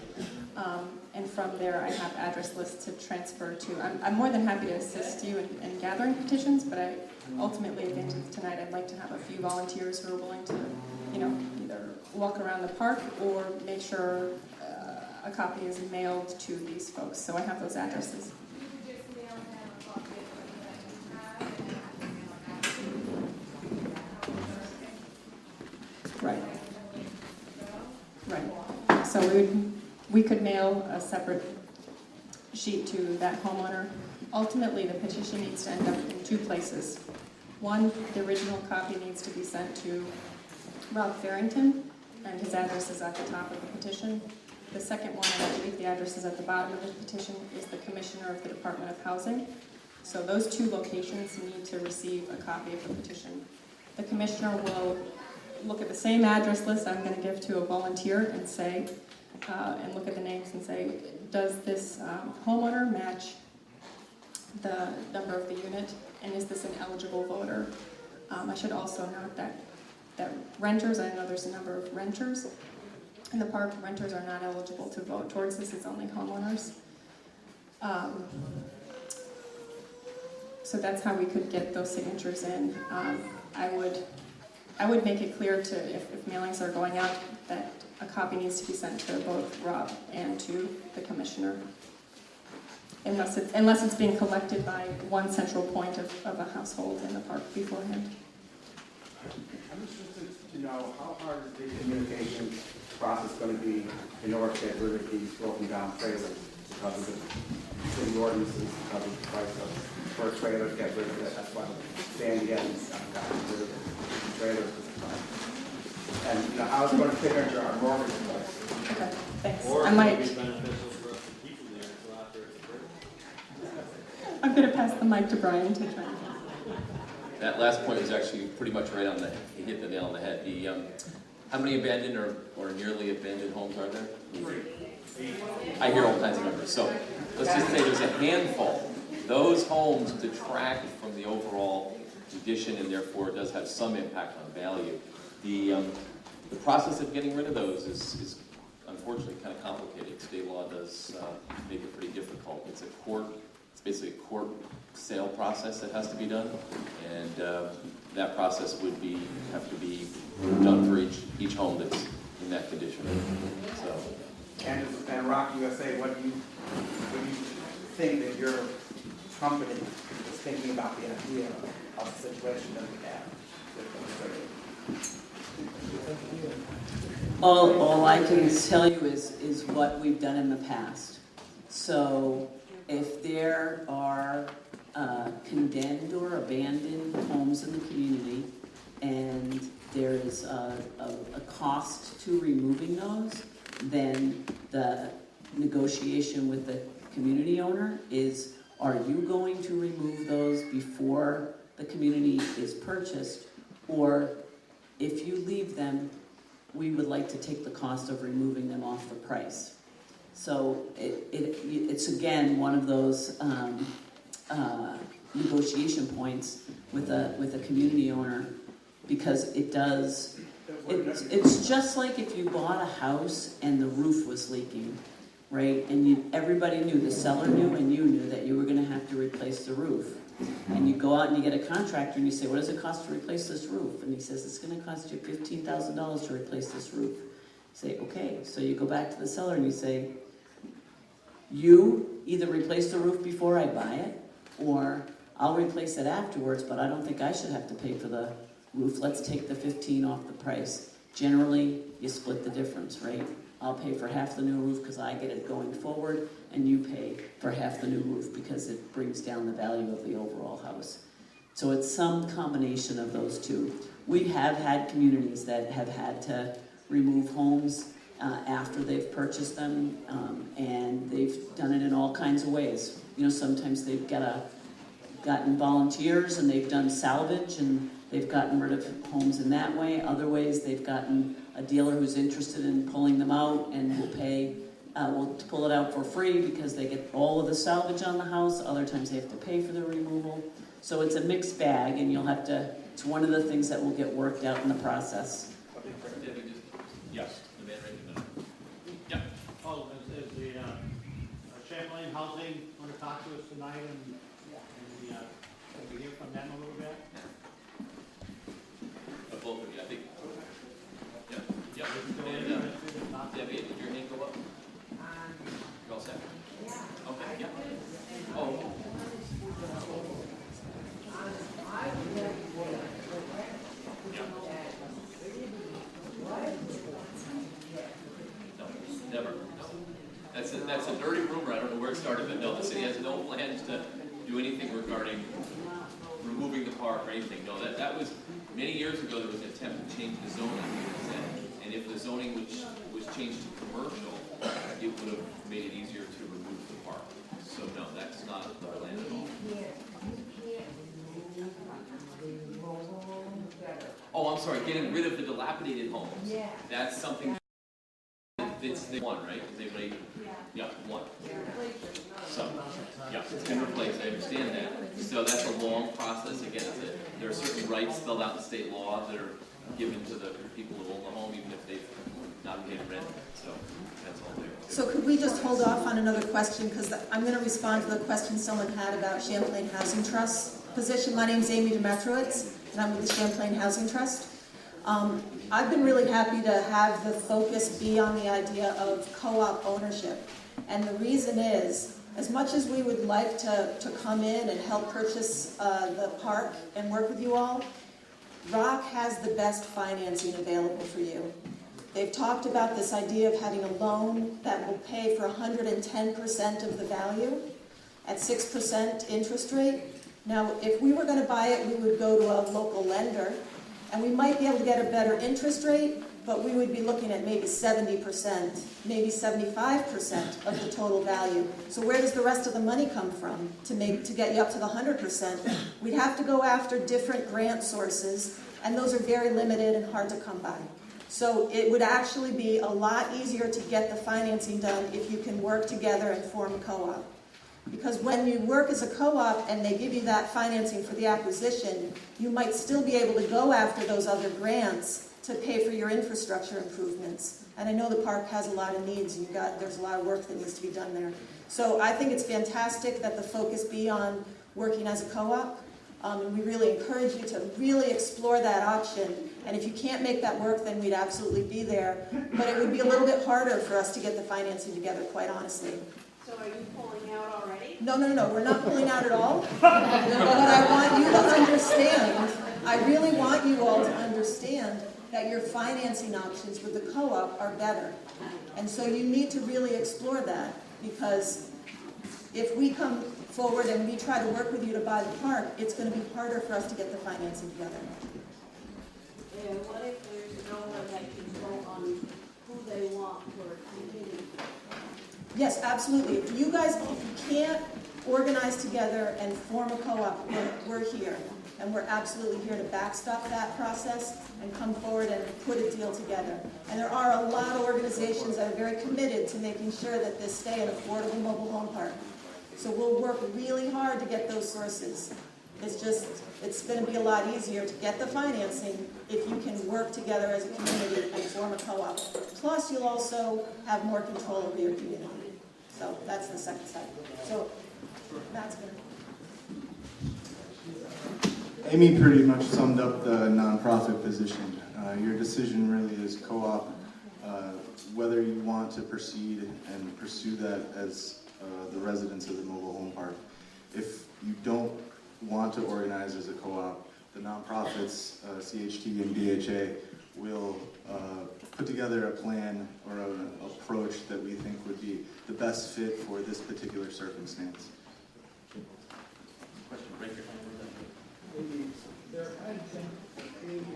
and from there I have address lists to transfer to. I'm more than happy to assist you in gathering petitions, but ultimately at the end of tonight I'd like to have a few volunteers who are willing to, either walk around the park or make sure a copy is mailed to these folks. So I have those addresses. Right. Right. So we could mail a separate sheet to that homeowner. Ultimately, the petition needs to end up in two places. One, the original copy needs to be sent to Rob Farrington, and his address is at the top of the petition. The second one, and I believe the address is at the bottom of the petition, is the Commissioner of the Department of Housing. So those two locations need to receive a copy of the petition. The Commissioner will look at the same address list I'm going to give to a volunteer and say, and look at the names and say, does this homeowner match the number of the unit, and is this an eligible voter? I should also note that renters, I know there's a number of renters in the park. Renters are not eligible to vote towards this, it's only homeowners. So that's how we could get those signatures in. I would make it clear to, if mailings are going out, that a copy needs to be sent to both Rob and to the Commissioner. unless it's being collected by one central point of a household in the park beforehand. I'm interested to know how hard is the communication process going to be in order to get rid of these broken down trailers because of the city ordinances, because of the price of for a trailer to get rid of it. That's why Sandy hasn't gotten rid of the trailers this time. And you know, how it's going to fit into our mortgage price. Okay, thanks. Or I it might. would be beneficial for us to keep them there until after it's approved. I'm going to pass the mic to Brian to try. That last point was actually pretty much right on the, he hit the nail on the head. The, how many abandoned or nearly abandoned homes are there? 3. I hear all kinds of numbers. So let's just say there's a handful. Those homes detract from the overall condition and therefore does have some impact on value. The process of getting rid of those is unfortunately kind of complicated. State law does make it pretty difficult. It's basically a court sale process that has to be done, and that process would have to be done for each home that's in that condition. So, And Rock USA, what do you think that your company is thinking about the idea of the situation that we have with All I can tell you is what we've done in the past. So if there are condemned or abandoned homes in the community and there is a cost to removing those, then the negotiation with the community owner is, are you going to remove those before the community is purchased, or if you leave them, we would like to take the cost of removing them off the price. So it's again one of those negotiation points with a community owner, because it does. It's just like if you bought a house and the roof was leaking, right? And everybody knew, the seller knew, and you knew that you were going to have to replace the roof. And you go out and you get a contractor and you say, what does it cost to replace this roof? And he says, it's going to cost you $15,000 to replace this roof. You say, okay. So you go back to the seller and you say, you either replace the roof before I buy it, or I'll replace it afterwards, but I don't think I should have to pay for the roof. Let's take the 15 off the price. Generally, you split the difference, right? I'll pay for half the new roof because I get it going forward, and you pay for half the new roof because it brings down the value of the overall house. So it's some combination of those two. We have had communities that have had to remove homes after they've purchased them, and they've done it in all kinds of ways. You know, sometimes they've gotten volunteers and they've done salvage and they've gotten rid of homes in that way. Other ways, they've gotten a dealer who's interested in pulling them out and will pull it out for free because they get all of the salvage on the house. Other times they have to pay for the removal. So it's a mixed bag, and it's one of the things that will get worked out in the process. Yes, the man right in the middle. Yeah. Oh, is the Champlain Housing want to talk to us tonight, and can we hear from them a little bit? Both of you, I think. Yeah. And, Debbie, did your hand go up? You're all set? Yeah. Okay, yeah. Oh. No, never. No. That's a dirty rumor. I don't know where it started, but no, the city has no plans to do anything regarding removing the park or anything. No, that was many years ago. There was an attempt to change the zoning, and if the zoning was changed to commercial, it would have made it easier to remove the park. So no, that's not the plan at all. Oh, I'm sorry. Getting rid of the dilapidated homes. Yeah. That's something. It's the one, right? Yeah, one. So, yeah, it's been replaced. I understand that. So that's a long process. Again, there are certain rights spelled out in state law that are given to the people who own the home, even if they've not paid rent. So that's all there. So could we just hold off on another question, because I'm going to respond to the question someone had about Champlain Housing Trust position. My name's Amy Demetrowitz, and I'm with the Champlain Housing Trust. I've been really happy to have the focus be on the idea of co-op ownership. And the reason is, as much as we would like to come in and help purchase the park and work with you all, ROC has the best financing available for you. They've talked about this idea of having a loan that will pay for 110% of the value at 6% interest rate. Now, if we were going to buy it, we would go to a local lender, and we might be able to get a better interest rate, but we would be looking at maybe 70%, maybe 75% of the total value. So where does the rest of the money come from to get you up to the 100%? We'd have to go after different grant sources, and those are very limited and hard to come by. So it would actually be a lot easier to get the financing done if you can work together and form a co-op. Because when you work as a co-op and they give you that financing for the acquisition, you might still be able to go after those other grants to pay for your infrastructure improvements. And I know the park has a lot of needs. There's a lot of work that needs to be done there. So I think it's fantastic that the focus be on working as a co-op. And we really encourage you to really explore that option. And if you can't make that work, then we'd absolutely be there. But it would be a little bit harder for us to get the financing together, quite honestly. So are you pulling out already? No, we're not pulling out at all. But I want you to understand, I really want you all to understand that your financing options with the co-op are better. And so you need to really explore that, because if we come forward and we try to work with you to buy the park, it's going to be harder for us to get the financing together. And what if there's no one that can vote on who they want for a committee? Yes, absolutely. If you can't organize together and form a co-op, we're here. And we're absolutely here to backstop that process and come forward and put a deal together. And there are a lot of organizations that are very committed to making sure that this stay an affordable mobile home park. So we'll work really hard to get those sources. It's going to be a lot easier to get the financing if you can work together as a community and form a co-op. Plus, you'll also have more control over your community. So that's the second side. So Matt's going to... Amy pretty much summed up the nonprofit position. Your decision really is co-op, whether you want to proceed and pursue that as the residents of the mobile home park. If you don't want to organize as a co-op, the nonprofits, CHT and BHA, will put together a plan or an approach that we think would be the best fit for this particular circumstance. Question, right here. There had been a feeling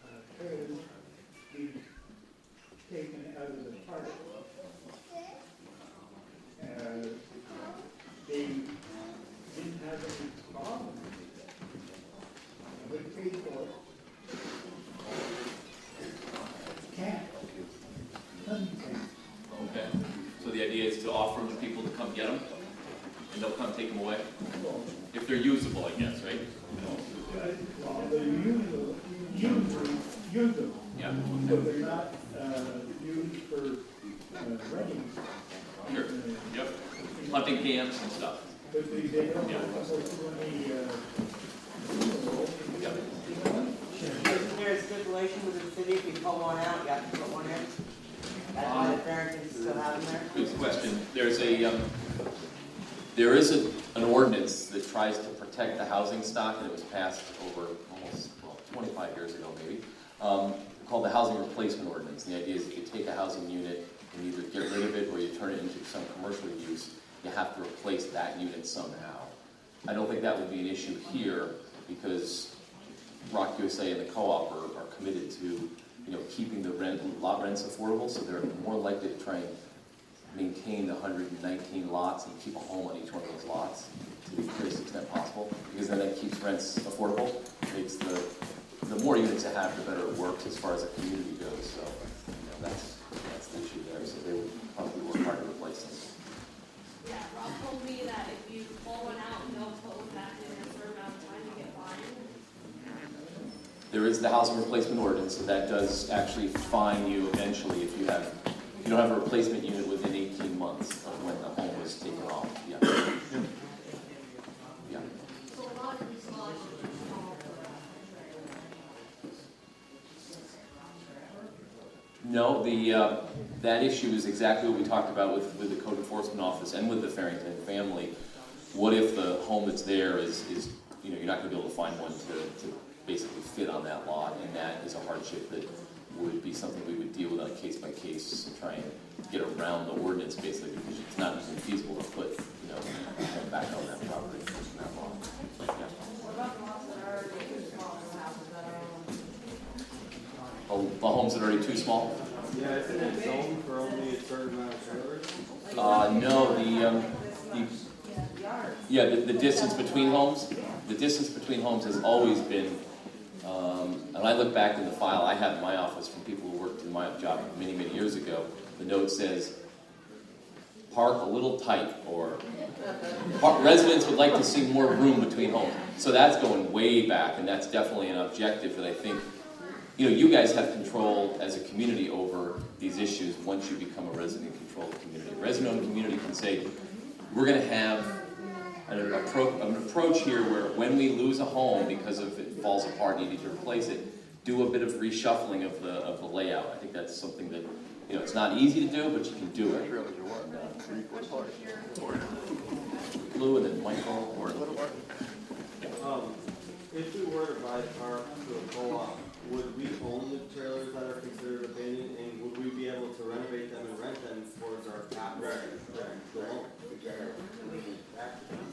of trails being taken out of the park. They didn't have any problem with people. Can't. Okay, so the idea is to offer them to people to come get them, and they'll come take them away? If they're usable, I guess, right? Well, they're usable, Yeah. but they're not used for renting. Sure. Yep. Hunting camps and stuff. But they don't have any, Yep. Isn't there a stipulation with the city, if you pull one out, you have to put one in? That's why the Farrington still have them there? Good question. There is an ordinance that tries to protect the housing stock, and it was passed over almost 25 years ago, maybe, called the Housing Replacement Ordinance. And the idea is if you take a housing unit and either get rid of it or you turn it into some commercial use, you have to replace that unit somehow. I don't think that would be an issue here because Rock USA and the co-op are committed to keeping the lot rents affordable, so they're more likely to try and maintain the 119 lots and keep a home on each one of those lots to the greatest extent possible, because then that keeps rents affordable. Makes the more units you have, the better it works as far as the community goes. So that's the issue there. So they would probably work hard to replace them. Yeah, Rob told me that if you pull one out and don't put one back in a certain amount of time, you get fined. There is the housing replacement ordinance, so that does actually fine you eventually if you don't have a replacement unit within 18 months of when the home was taken off. Yeah. Yeah. So a lot of these laws are small. No, that issue is exactly what we talked about with the code enforcement office and with the Farrington family. What if the home that's there is you know, you're not going to be able to find one to basically fit on that lot, and that is a hardship that would be something we would deal with on a case by case and try and get around the ordinance basically, because it's not even feasible to put, you know, one back on that property, on that lot. Yeah. What about the ones that are already too small, the houses that are Oh, the homes that are already too small? Yeah, isn't it zoned for only a certain amount of trailers? No, the distance between homes, has always been, and I look back in the file I have in my office from people who worked in my job many, many years ago, the note says, park a little tight, or residents would like to see more room between homes. So that's going way back, and that's definitely an objective that I think, you know, you guys have control as a community over these issues once you become a resident-controlled community. A resident-owned community can say, we're going to have an approach here where when we lose a home because of it falls apart and you need to replace it, do a bit of reshuffling of the layout. I think that's something that, you know, it's not easy to do, but you can do it. Lou and then Michael. If we were to buy a park to a co-op, would we own the trailers that are considered abandoned, and would we be able to renovate them and rent them towards our capital?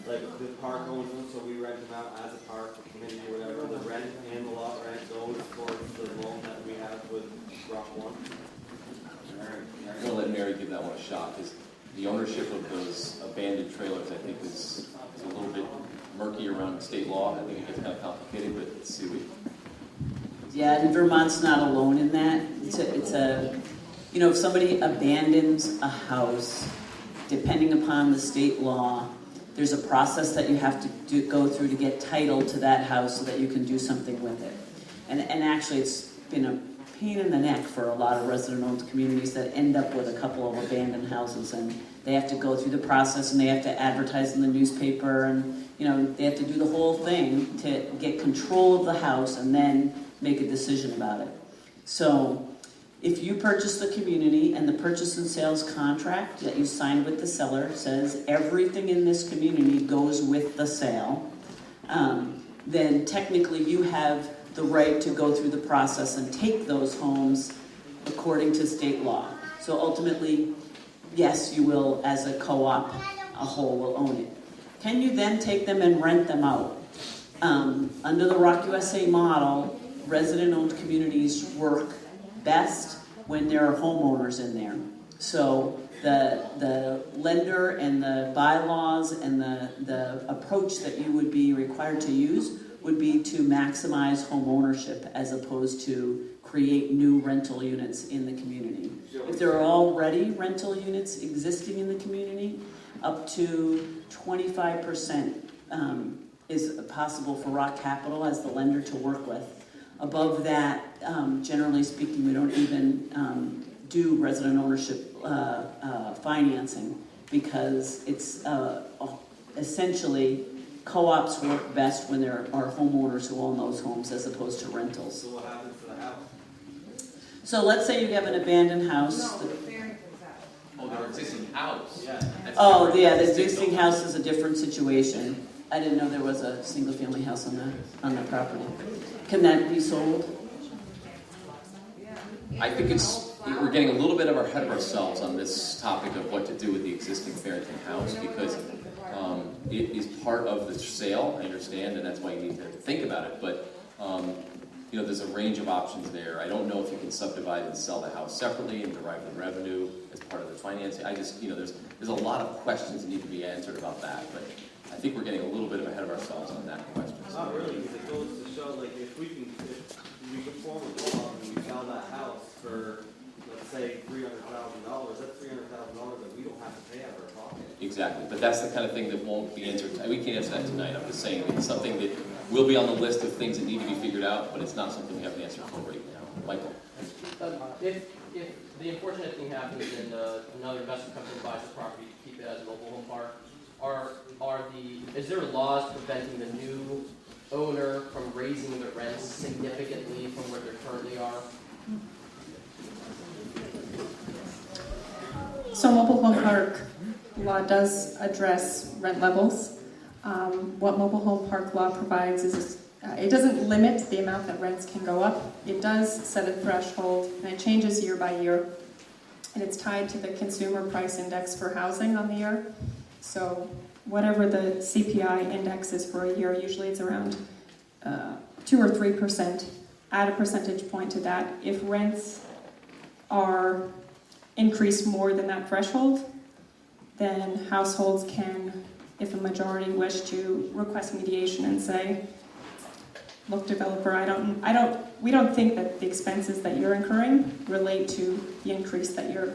Like the park owns them, so we rent them out as a park, community, whatever. The rent and the lot rent goes towards the loan that we have with Rock One. I'm going to let Mary give that one a shot, because the ownership of those abandoned trailers, I think, is a little bit murky around state law. I think it gets kind of complicated, but let's see. Yeah, and Vermont's not alone in that. It's a, you know, if somebody abandons a house, depending upon the state law, there's a process that you have to go through to get title to that house so that you can do something with it. And actually, it's been a pain in the neck for a lot of resident-owned communities that end up with a couple of abandoned houses, and they have to go through the process, and they have to advertise in the newspaper, and you know, they have to do the whole thing to get control of the house and then make a decision about it. So if you purchase the community and the purchase and sales contract that you signed with the seller says everything in this community goes with the sale, then technically you have the right to go through the process and take those homes according to state law. So ultimately, yes, you will, as a co-op, a whole will own it. Can you then take them and rent them out? Under the Rock USA model, resident-owned communities work best when there are homeowners in there. So the lender and the bylaws and the approach that you would be required to use would be to maximize home ownership as opposed to create new rental units in the community. If there are already rental units existing in the community, up to 25% is possible for Rock Capital as the lender to work with. Above that, generally speaking, we don't even do resident ownership financing because it's essentially co-ops work best when there are homeowners who own those homes as opposed to rentals. So what happens to the house? So let's say you have an abandoned house. No, the Farrington's house. Oh, their existing house. Yeah. Oh, yeah, the existing house is a different situation. I didn't know there was a single-family house on the property. Can that be sold? I think we're getting a little bit ahead of ourselves on this topic of what to do with the existing Farrington house, because it is part of the sale, I understand, and that's why you need to think about it, but you know, there's a range of options there. I don't know if you can subdivide and sell the house separately and derive the revenue as part of the financing. I just, you know, there's a lot of questions that need to be answered about that, but I think we're getting a little bit ahead of ourselves on that question. Not really, because it goes to show, like, if we can form a co-op and we sell that house for, let's say, $300,000, that's $300,000 that we don't have to pay out of our pocket. Exactly, but that's the kind of thing that won't be answered. We can't answer that tonight. I'm just saying it's something that will be on the list of things that need to be figured out, but it's not something we have an answer for right now. Michael? If the unfortunate thing happens and another investment company buys the property to keep it as a mobile home park, is there laws preventing the new owner from raising the rents significantly from where they currently are? So mobile home park law does address rent levels. What mobile home park law provides is it doesn't limit the amount that rents can go up. It does set a threshold, and it changes year by year. And it's tied to the consumer price index for housing on the year. So whatever the CPI index is for a year, usually it's around 2 or 3%. Add a percentage point to that. If rents are increased more than that threshold, then households can, if a majority wish to, request mediation and say, look, developer, we don't think that the expenses that you're incurring relate to the increase that you're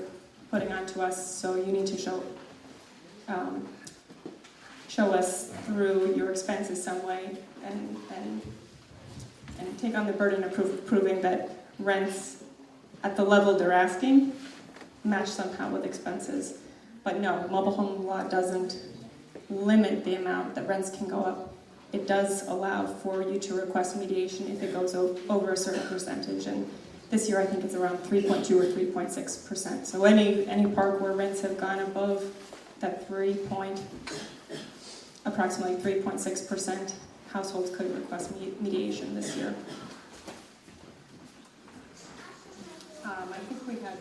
putting onto us, so you need to show us through your expenses some way and take on the burden of proving that rents at the level they're asking match somehow with expenses. But no, mobile home law doesn't limit the amount that rents can go up. It does allow for you to request mediation if it goes over a certain percentage. And this year I think it's around 3.2 or 3.6%. So any park where rents have gone above that approximately 3.6%, households could request mediation this year. I think we had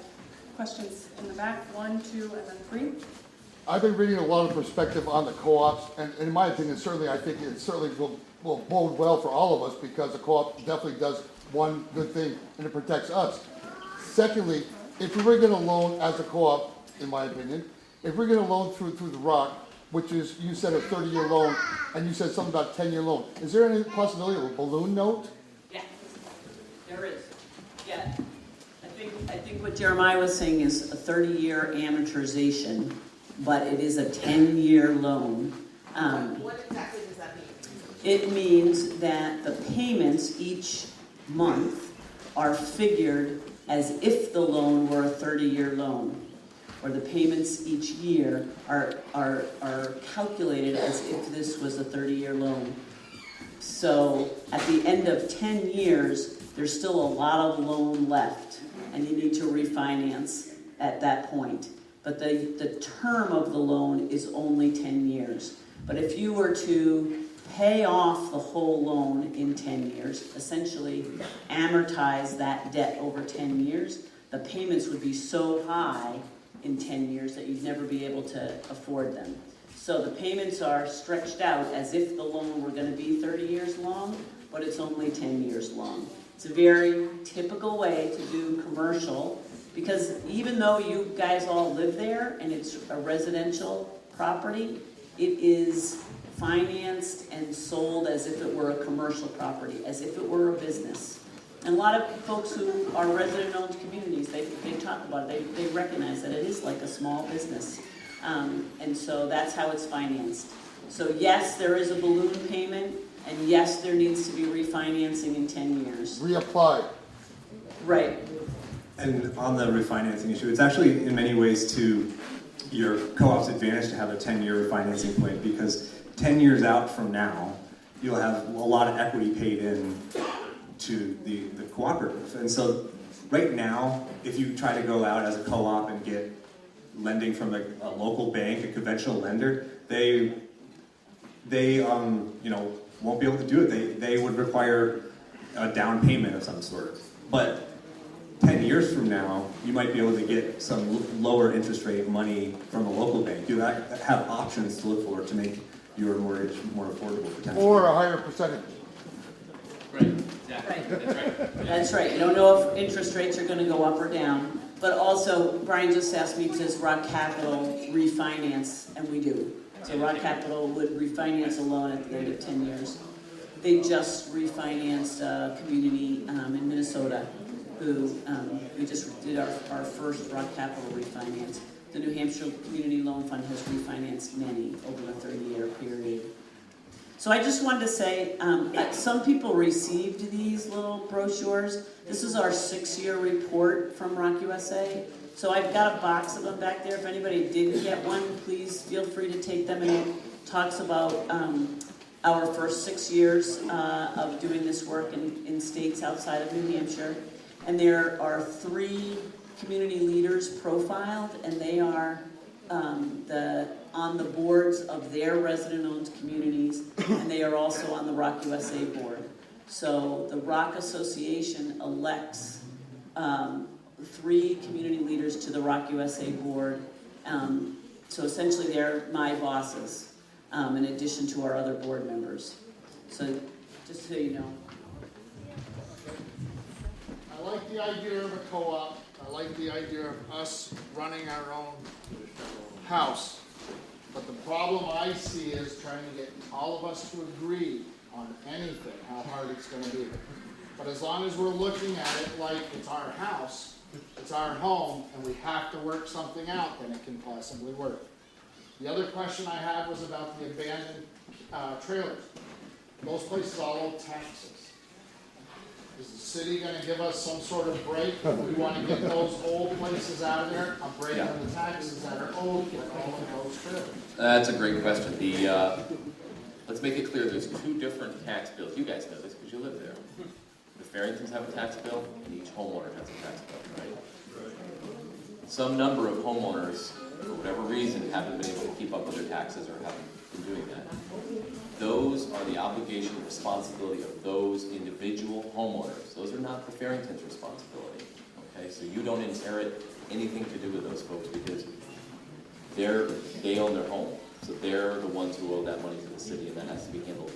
questions in the back, 1, 2, and then 3. I've been reading a lot of perspective on the co-ops, and in my opinion, I think it certainly will bode well for all of us, because the co-op definitely does one good thing, and it protects us. Secondly, if we were going to loan as a co-op, in my opinion, if we're going to loan through the ROC, which is, you said a 30-year loan, and you said something about a 10-year loan, is there any possibility of a balloon note? Yeah, there is. Yeah. I think what Jeremiah was saying is a 30-year amortization, but it is a 10-year loan. What exactly does that mean? It means that the payments each month are figured as if the loan were a 30-year loan, or the payments each year are calculated as if this was a 30-year loan. So at the end of 10 years, there's still a lot of loan left, and you need to refinance at that point. But the term of the loan is only 10 years. But if you were to pay off the whole loan in 10 years, essentially amortize that debt over 10 years, the payments would be so high in 10 years that you'd never be able to afford them. So the payments are stretched out as if the loan were going to be 30 years long, but it's only 10 years long. It's a very typical way to do commercial, because even though you guys all live there and it's a residential property, it is financed and sold as if it were a commercial property, as if it were a business. And a lot of folks who are resident-owned communities, they talk about it, they recognize that it is like a small business. And so that's how it's financed. So yes, there is a balloon payment, and yes, there needs to be refinancing in 10 years. Reapply. Right. And on the refinancing issue, it's actually in many ways to your co-op's advantage to have a 10-year refinancing plan, because 10 years out from now, you'll have a lot of equity paid in to the cooperative. And so right now, if you try to go out as a co-op and get lending from a local bank, a conventional lender, they won't be able to do it. They would require a down payment of some sort. But 10 years from now, you might be able to get some lower interest rate money from a local bank. You have options to look for to make your mortgage more affordable potentially. Or a higher percentage. Right, exactly. Right. That's right. That's right. You don't know if interest rates are going to go up or down. But also, Brian just asked me, does Rock Capital refinance? And we do. So Rock Capital would refinance a loan at the end of 10 years. They just refinanced a community in Minnesota who we just did our first Rock Capital refinance. The New Hampshire Community Loan Fund has refinanced many over a 30-year period. So I just wanted to say, some people received these little brochures. This is our 6-year report from Rock USA. So I've got a box of them back there. If anybody didn't get one, please feel free to take them. And it talks about our first 6 years of doing this work in states outside of New Hampshire. And there are 3 community leaders profiled, and they are on the boards of their resident-owned communities, and they are also on the Rock USA board. So the Rock Association elects 3 community leaders to the Rock USA board. So essentially they're my bosses, in addition to our other board members. So just so you know. I like the idea of a co-op. I like the idea of us running our own house. But the problem I see is trying to get all of us to agree on anything, how hard it's going to be. But as long as we're looking at it like it's our house, it's our home, and we have to work something out, then it can possibly work. The other question I had was about the abandoned trailers. Those places all owe taxes. Is the city going to give us some sort of break? We want to get those old places out of there, a break on the taxes that are owed for all of those trailers. That's a great question. Let's make it clear, there's 2 different tax bills. You guys know this because you live there. The Farringtons have a tax bill, and each homeowner has a tax bill, right? Some number of homeowners, for whatever reason, haven't been able to keep up with their taxes or haven't been doing that. Those are the obligation and responsibility of those individual homeowners. Those are not the Farringtons' responsibility, okay? So you don't inherit anything to do with those folks because they own their home. So they're the ones who owe that money to the city, and that has to be handled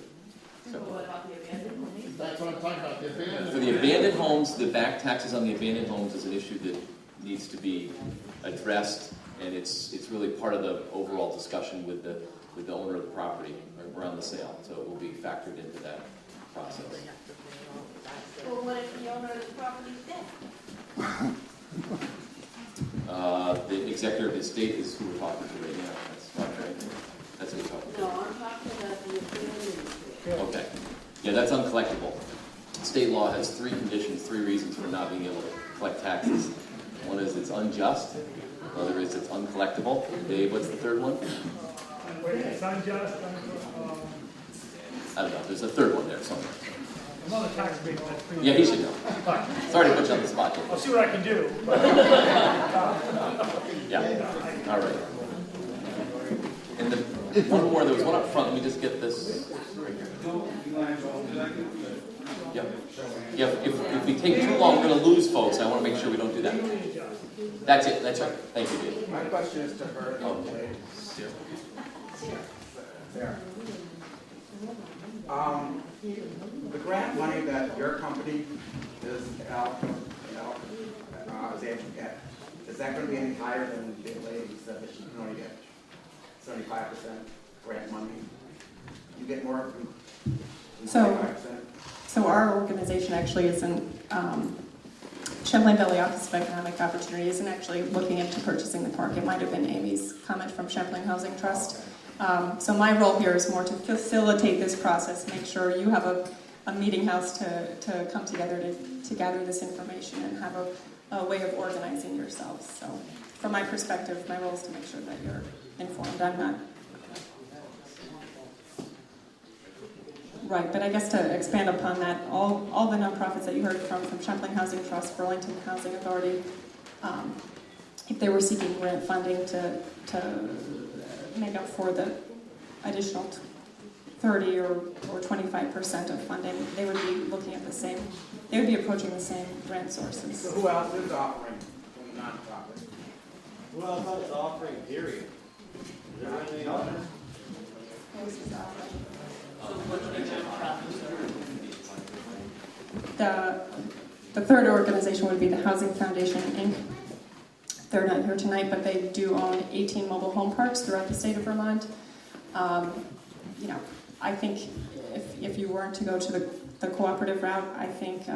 separately. What about the abandoned homes? That's what I'm talking about, the abandoned. For the abandoned homes, the back taxes on the abandoned homes is an issue that needs to be addressed, and it's really part of the overall discussion with the owner of the property around the sale. So it will be factored into that process. Well, what if the owner of the property is dead? The executive of the estate is who we're talking to right now. That's not right. That's who we're talking to. No, I'm talking about the abandoned. Okay. Yeah, that's uncollectible. State law has 3 conditions, 3 reasons for not being able to collect taxes. One is it's unjust. Another is it's uncollectible. Dave, what's the third one? Wait, it's unjust, I don't know. There's a third one there somewhere. I'm on the tax rate, that's pretty. Yeah, he should know. Sorry to put you on the spot. I'll see what I can do. Yeah. All right. And one more. There was one up front. Let me just get this. Yep. Yeah. If we take too long, we're going to lose folks. I want to make sure we don't do that. That's it. That's right. Thank you, Dave. My question is to her. Okay. There. The grant money that your company is out, is able to get, is that going to be any higher than the lady said that she can only get 75% grant money? You get more than 75%? So our organization actually isn't, Champlain Valley Office of Economic Opportunity isn't actually looking into purchasing the park. It might have been Amy's comment from Champlain Housing Trust. So my role here is more to facilitate this process, make sure you have a meeting house to come together to gather this information and have a way of organizing yourselves. So from my perspective, my role is to make sure that you're informed. I'm not. Right, but I guess to expand upon that, all the nonprofits that you heard from Champlain Housing Trust, Burlington Housing Authority, if they were seeking grant funding to make up for the additional 30 or 25% of funding, they would be looking at the same, they would be approaching the same grant sources. So who else is offering from nonprofit? Who else is offering, period? Is there anything else? The third organization would be the Housing Foundation, Inc. They're not here tonight, but they do own 18 mobile home parks throughout the state of Vermont. I think if you weren't to go to the cooperative route, I think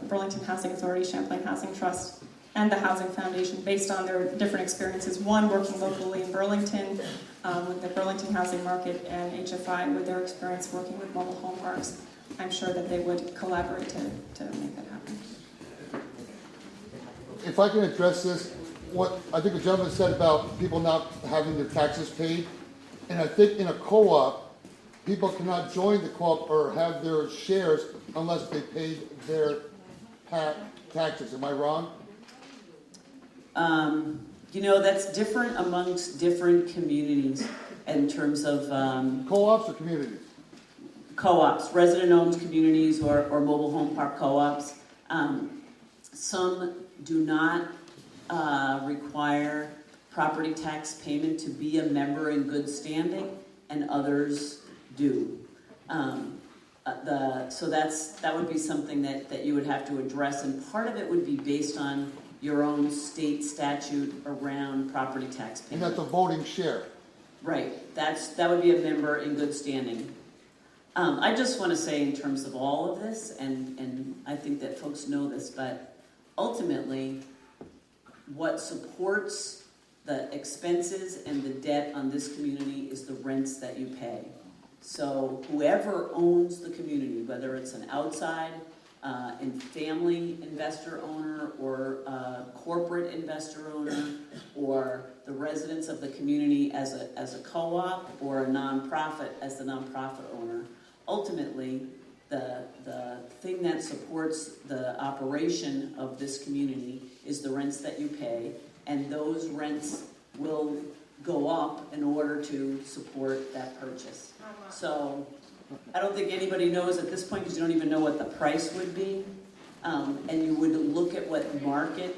Burlington Housing Authority, Champlain Housing Trust, and the Housing Foundation, based on their different experiences, one working locally in Burlington with the Burlington housing market, and HFI with their experience working with mobile home parks, I'm sure that they would collaborate to make that happen. If I can address this, what I think the gentleman said about people not having their taxes paid, and I think in a co-op, people cannot join the co-op or have their shares unless they paid their taxes. Am I wrong? You know, that's different amongst different communities in terms of Co-ops or communities? co-ops, resident-owned communities or mobile home park co-ops. Some do not require property tax payment to be a member in good standing, and others do. So that would be something that you would have to address, and part of it would be based on your own state statute around property tax And payment. that's a voting share. Right, that would be a member in good standing. I just want to say in terms of all of this, and I think that folks know this, but ultimately, what supports the expenses and the debt on this community is the rents that you pay. So whoever owns the community, whether it's an outside and family investor owner or corporate investor owner, or the residents of the community as a co-op or a nonprofit as the nonprofit owner, ultimately the thing that supports the operation of this community is the rents that you pay, and those rents will go up in order to support that purchase. So I don't think anybody knows at this point, because you don't even know what the price would be, and you would look at what market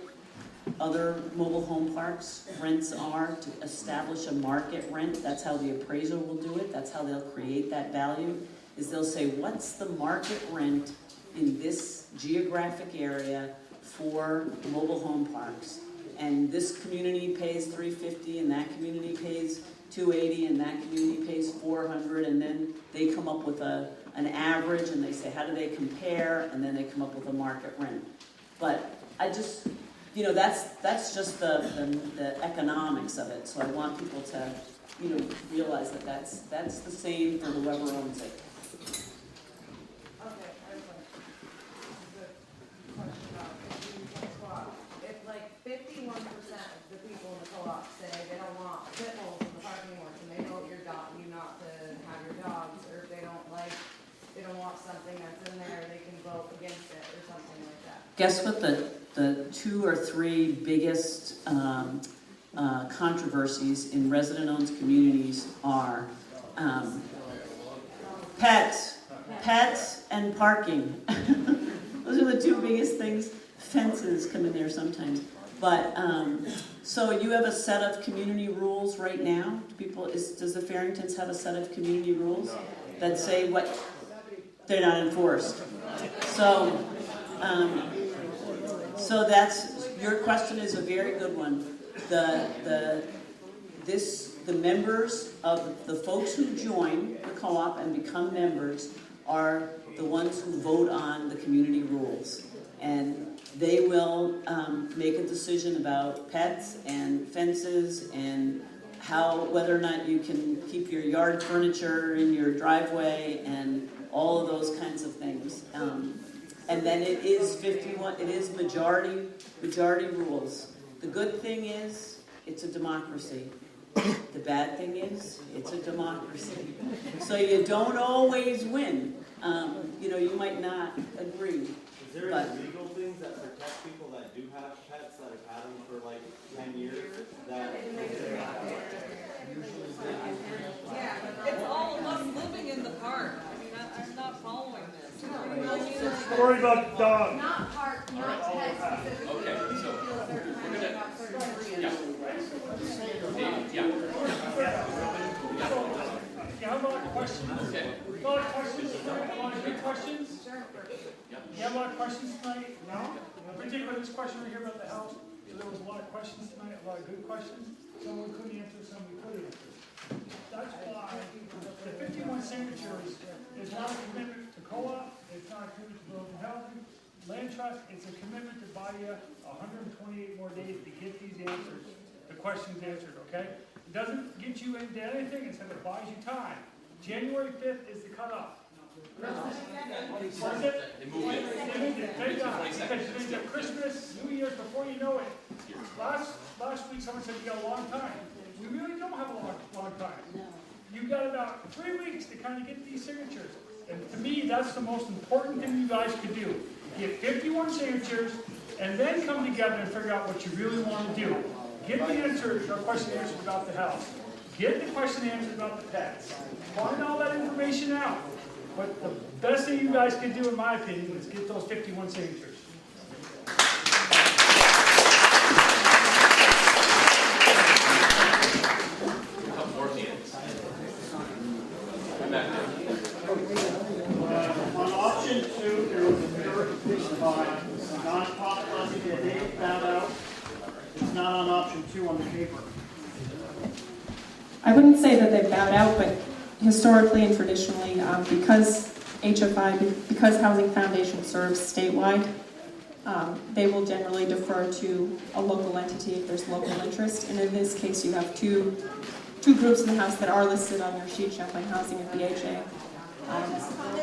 other mobile home parks rents are to establish a market rent. That's how the appraiser will do it. That's how they'll create that value, is they'll say, what's the market rent in this geographic area for mobile home parks? And this community pays $350, and that community pays $280, and that community pays $400, and then they come up with an average, and they say, how do they compare? And then they come up with a market rent. But I just, that's just the economics of it. So I want people to, realize that that's the same for whoever owns it. Okay, I have a good question about the co-op. If like 51% of the people in the co-op say they don't want pit bulls in the parking lots, and they know you not to have your dogs, or if they don't want something that's in there, they can vote against it or something like that. Guess what the 2 or 3 biggest controversies in resident-owned communities are? Pets and parking. Those are the 2 biggest things. Fences come in there sometimes. But, so you have a set of community rules right now? Does the Farringtons have a set of community rules that say what? They're not enforced. So your question is a very good one. The members of the folks who join the co-op and become members are the ones who vote on the community rules. And they will make a decision about pets and fences and whether or not you can keep your yard furniture in your driveway and all of those kinds of things. And then it is majority rules. The good thing is it's a democracy. The bad thing is it's a democracy. So you don't always win. You might not agree. Is there any legal things that protect people that do have pets that have had them for like 10 years? Yeah, it's all of us living in the park. I mean, I'm not following this. Don't worry about dogs. Not park, not pets specifically. Okay, so we're gonna, You have a lot of questions? Okay. A lot of questions? A lot of good questions? You have a lot of questions tonight? No? Particularly this question right here about the house. So there was a lot of questions tonight, a lot of good questions. Some we couldn't answer, some we could answer. That's why the 51 signatures is not a commitment to co-op, it's not a commitment to Burlington Housing. Land Trust, it's a commitment to buy you 128 more days to get these answers, the questions answered, okay? It doesn't get you into anything, instead it buys you time. January 5th is the cutoff. What is it? They moved it. Thank God, because there's a Christmas, New Year's, before you know it. Last week someone said you got a long time. We really don't have a long time. You've got about 3 weeks to kind of get these signatures. And to me, that's the most important thing you guys could do. Get 51 signatures, and then come together and figure out what you really want to do. Get the answers, or question answered about the house. Get the question answered about the pets. Find all that information out. But the best thing you guys can do, in my opinion, is get those 51 signatures. On option 2, there was a nonprofit levy that they found out. It's not on option 2 on the paper. I wouldn't say that they've bowed out, but historically and traditionally, because HFI, because Housing Foundation serves statewide, they will generally defer to a local entity if there's local interest. And in this case, you have two groups in the House that are listed on your sheet, Champlain Housing and BHA.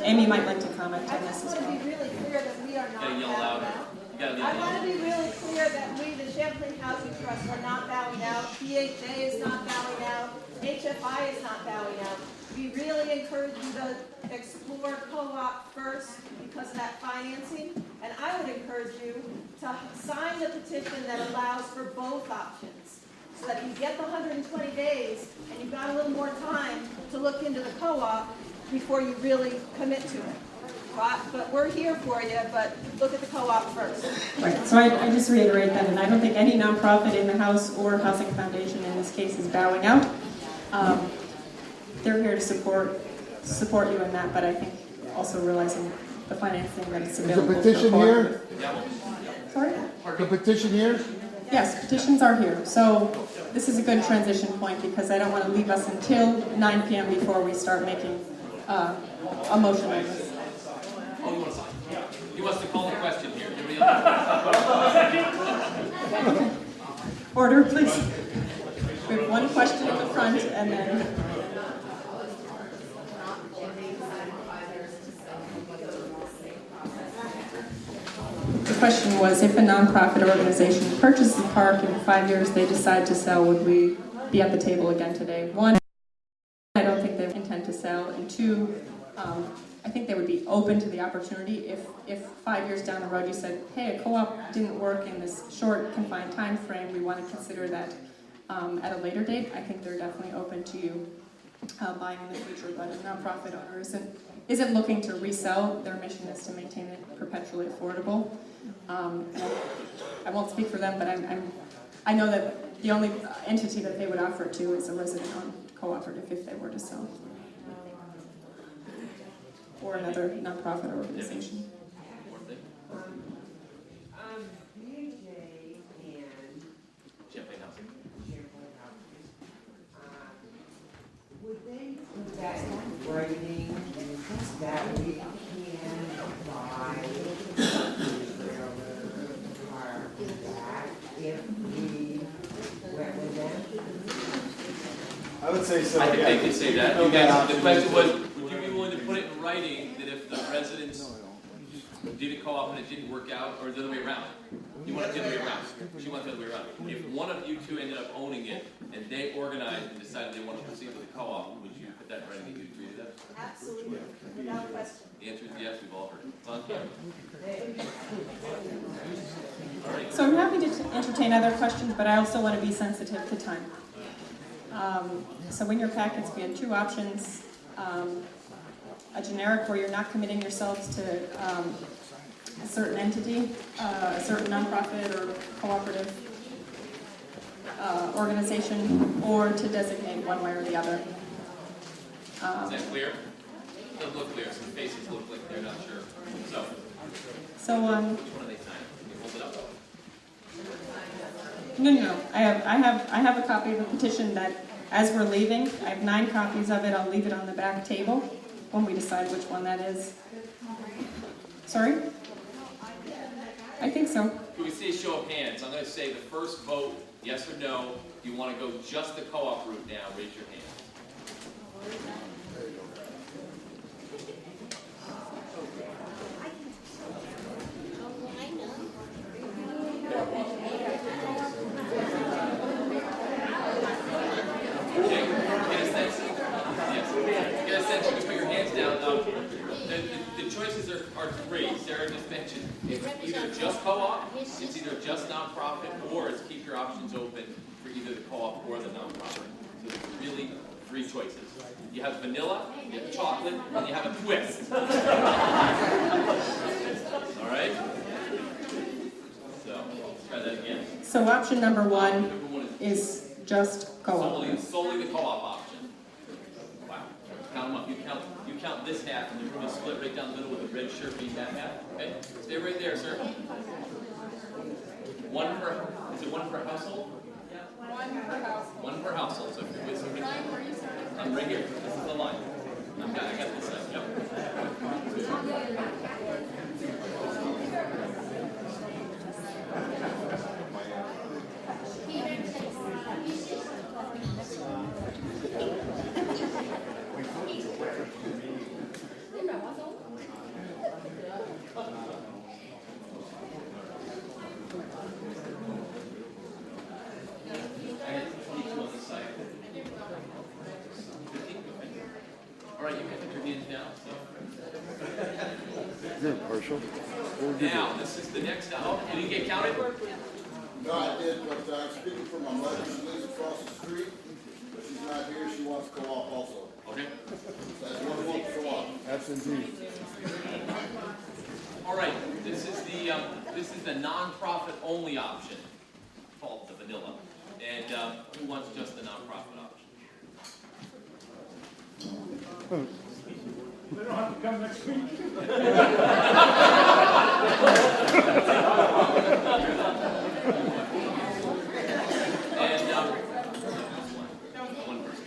Amy might like to comment on this as I well. want to be really clear that we are not Gotta yell bowing louder. out. You gotta yell I want louder. to be really clear that we, the Champlain Housing Trust, are not bowing out. BHA is not bowing out. HFI is not bowing out. We really encourage you to explore co-op first because of that financing. And I would encourage you to sign the petition that allows for both options. So that you get the 120 days and you've got a little more time to look into the co-op before you really commit to it. But we're here for you, but look at the co-op first. Right, so I just reiterate that, and I don't think any nonprofit in the House or Housing Foundation in this case is bowing out. They're here to support you in that, but I think also realizing the financing that it's Is the available. petition for here? Sorry? The petition here? Yes, petitions are here. So this is a good transition point because I don't want to leave us until 9 p.m. before we start making a motion on this. Oh, you want to sign? Yeah. He wants to call the question here. Order, please. We have one question at the front and then... The question was, if a nonprofit organization purchases the park and in 5 years they decide to sell, would we be at the table again today? One, I don't think they intend to sell, and two, I think they would be open to the opportunity if 5 years down the road you said, hey, a co-op didn't work in this short, confined time frame, we want to consider that at a later date. I think they're definitely open to you buying in the future, but a nonprofit owner isn't looking to resell. Their mission is to maintain it perpetually affordable. I won't speak for them, but I know that the only entity that they would offer it to is a resident-owned cooperative if they were to sell, or another nonprofit organization. Champlain Housing. Would they put that in writing that we can buy the railroad car back if we went with them? I would say so. I think yeah. they could say that. No, You guys, that the option question is- was, would you be willing to put it in writing that if the residents did a co-op and it didn't work out, or the other way around? You want it the other way around. She wants the other way around. If one of you two ended up owning it and they organized and decided they wanted to proceed with the co-op, would you put that in writing that you'd agree to that? Absolutely, without question. The answer is yes, we've all heard it. It's on camera. All right. So I'm happy to entertain other questions, but I also want to be sensitive to time. So in your packets, we had two options. A generic where you're not committing yourselves to a certain entity, a certain nonprofit or cooperative organization, or to designate one way or the other. Is that clear? Doesn't look clear. Some faces look like they're not sure. So, which one are they signing? Can you hold it up? No. I have a copy of the petition that, as we're leaving, I have 9 copies of it. I'll leave it on the back table when we decide which one that is. Sorry? I think so. Can we see a show of hands? I'm going to say the first vote, yes or no. If you want to go just the co-op route now, raise your hand. Okay, get a sense. Yes. Get a sense. You can put your hands down. The choices are 3. Sarah just mentioned. It's either just co-op, it's either just nonprofit, or it's keep your options open for either the co-op or the nonprofit. So there's really 3 choices. You have vanilla, you have chocolate, and you have a twist. All right? So, try that again. So option number 1 is just co-op. Solely the co-op option. Wow. Count them up. You count this half, and you're going to split right down the middle with the red shirt being that half. Okay? Stay right there, sir. Is it one per household? One per household. One per household. So if you're with somebody, I'm right here. This is the line. I got this side. Yep. All right, you can put your hands down. Partial. Now, this is the next. Oh, you didn't get counted? No, I did, but I'm speaking for my mother. She lives across the street, but she's not here. She wants co-op also. Okay. That's one wants co-op. That's indeed. All right. This is the non-profit only option, called the vanilla. And who wants just the non-profit option? They don't have to come next week. And one person.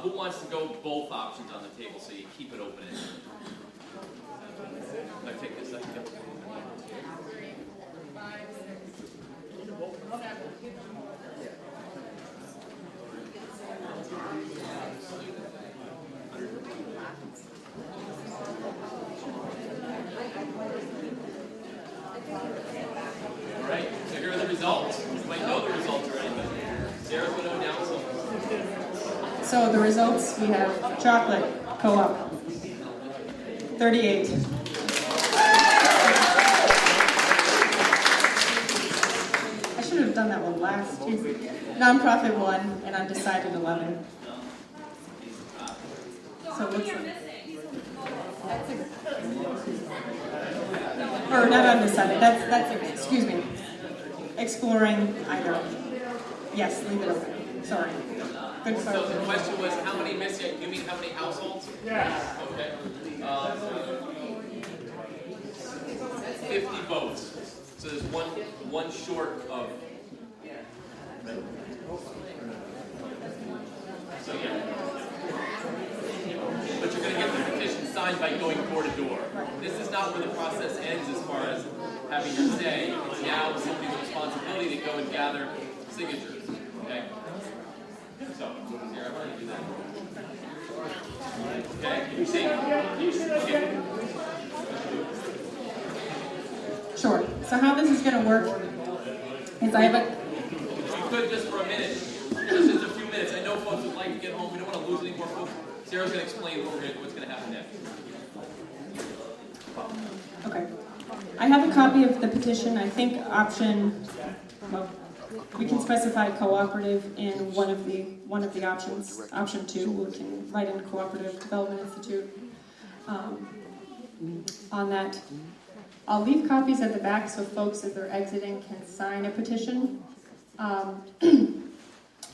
Who wants to go both options on the table so you keep it open? Can I take this? All right, so here are the results. You might know the results already, but Sarah's going to announce them. So the results, we have chocolate co-op, 38. I should have done that one last. Nonprofit 1 and undecided 11. So what's or not undecided. That's excuse me. Exploring either. Yes, leave it open. Sorry. Good So question. the question was, how many missing? You mean how many households? Yes. Okay. 50 votes. So there's one short of. So yeah. But you're going to get the petition signed by going door to door. This is not where the process ends as far as having your say. It's now somebody's responsibility to go and gather signatures. Okay? So, here, I'm going to do that. Okay? You see? Okay. Sure. So how this is going to work is I have a. If you could just for a minute, just a few minutes. I know folks would like to get home. We don't want to lose any more folks. Sarah's going to explain what's going to happen next. Okay. I have a copy of the petition. I think well, we can specify cooperative in one of the options. Option 2, we can write in Cooperative Development Institute on that. I'll leave copies at the back so folks, as they're exiting, can sign a petition.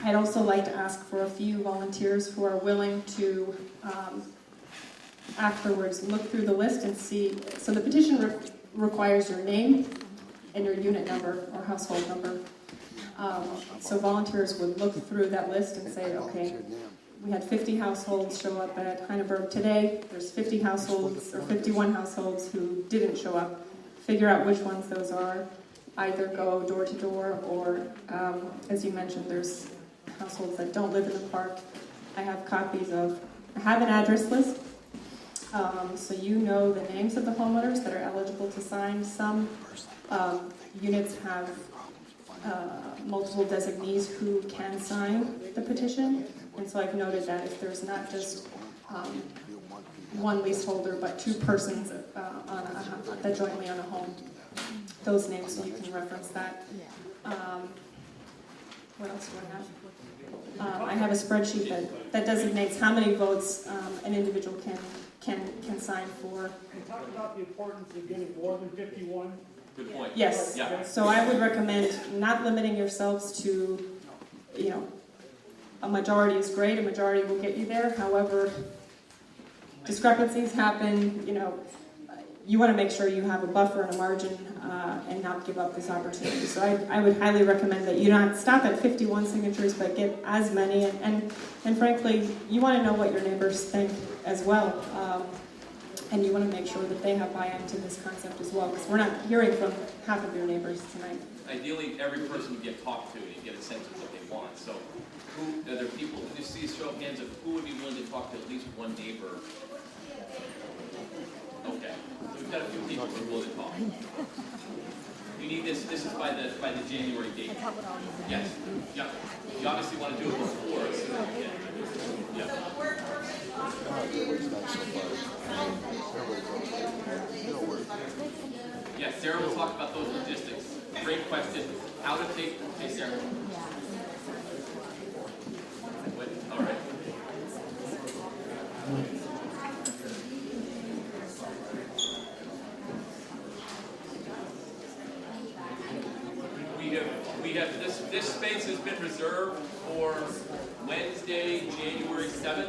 I'd also like to ask for a few volunteers who are willing to afterwards look through the list and see. So the petition requires your name and your unit number or household number. So volunteers would look through that list and say, okay, we had 50 households show up at Heineberg today. There's 50 households or 51 households who didn't show up. Figure out which ones those are. Either go door to door or, as you mentioned, there's households that don't live in the park. I have an address list. So you know the names of the homeowners that are eligible to sign. Some units have multiple designees who can sign the petition. And so I've noted that if there's not just one leaseholder, but 2 persons that jointly own a home. Those names, so you can reference that. What else do I have? I have a spreadsheet that designates how many votes an individual can sign for. You talked about the importance of getting more than 51. Good point. Yes. Yeah. So I would recommend not limiting yourselves to, a majority is great. A majority will get you there. However, discrepancies happen. You want to make sure you have a buffer and a margin and not give up this opportunity. So I would highly recommend that you not stop at 51 signatures, but get as many. And frankly, you want to know what your neighbors think as well. And you want to make sure that they have buy-in to this concept as well, because we're not hearing from half of your neighbors tonight. Ideally, every person would get talked to and you get a sense of what they want. So, are there people, can you see a show of hands of who would be willing to talk to at least one neighbor? Okay, so we've got a few people who are willing to talk. You need this is by the January date. Yes, yeah. You obviously want to do it before, as soon as you can. Yeah. Yes, Sarah will talk about those logistics. Great question. How to take, hey Sarah. Wait, all right. We have this space has been reserved for Wednesday, January 7th.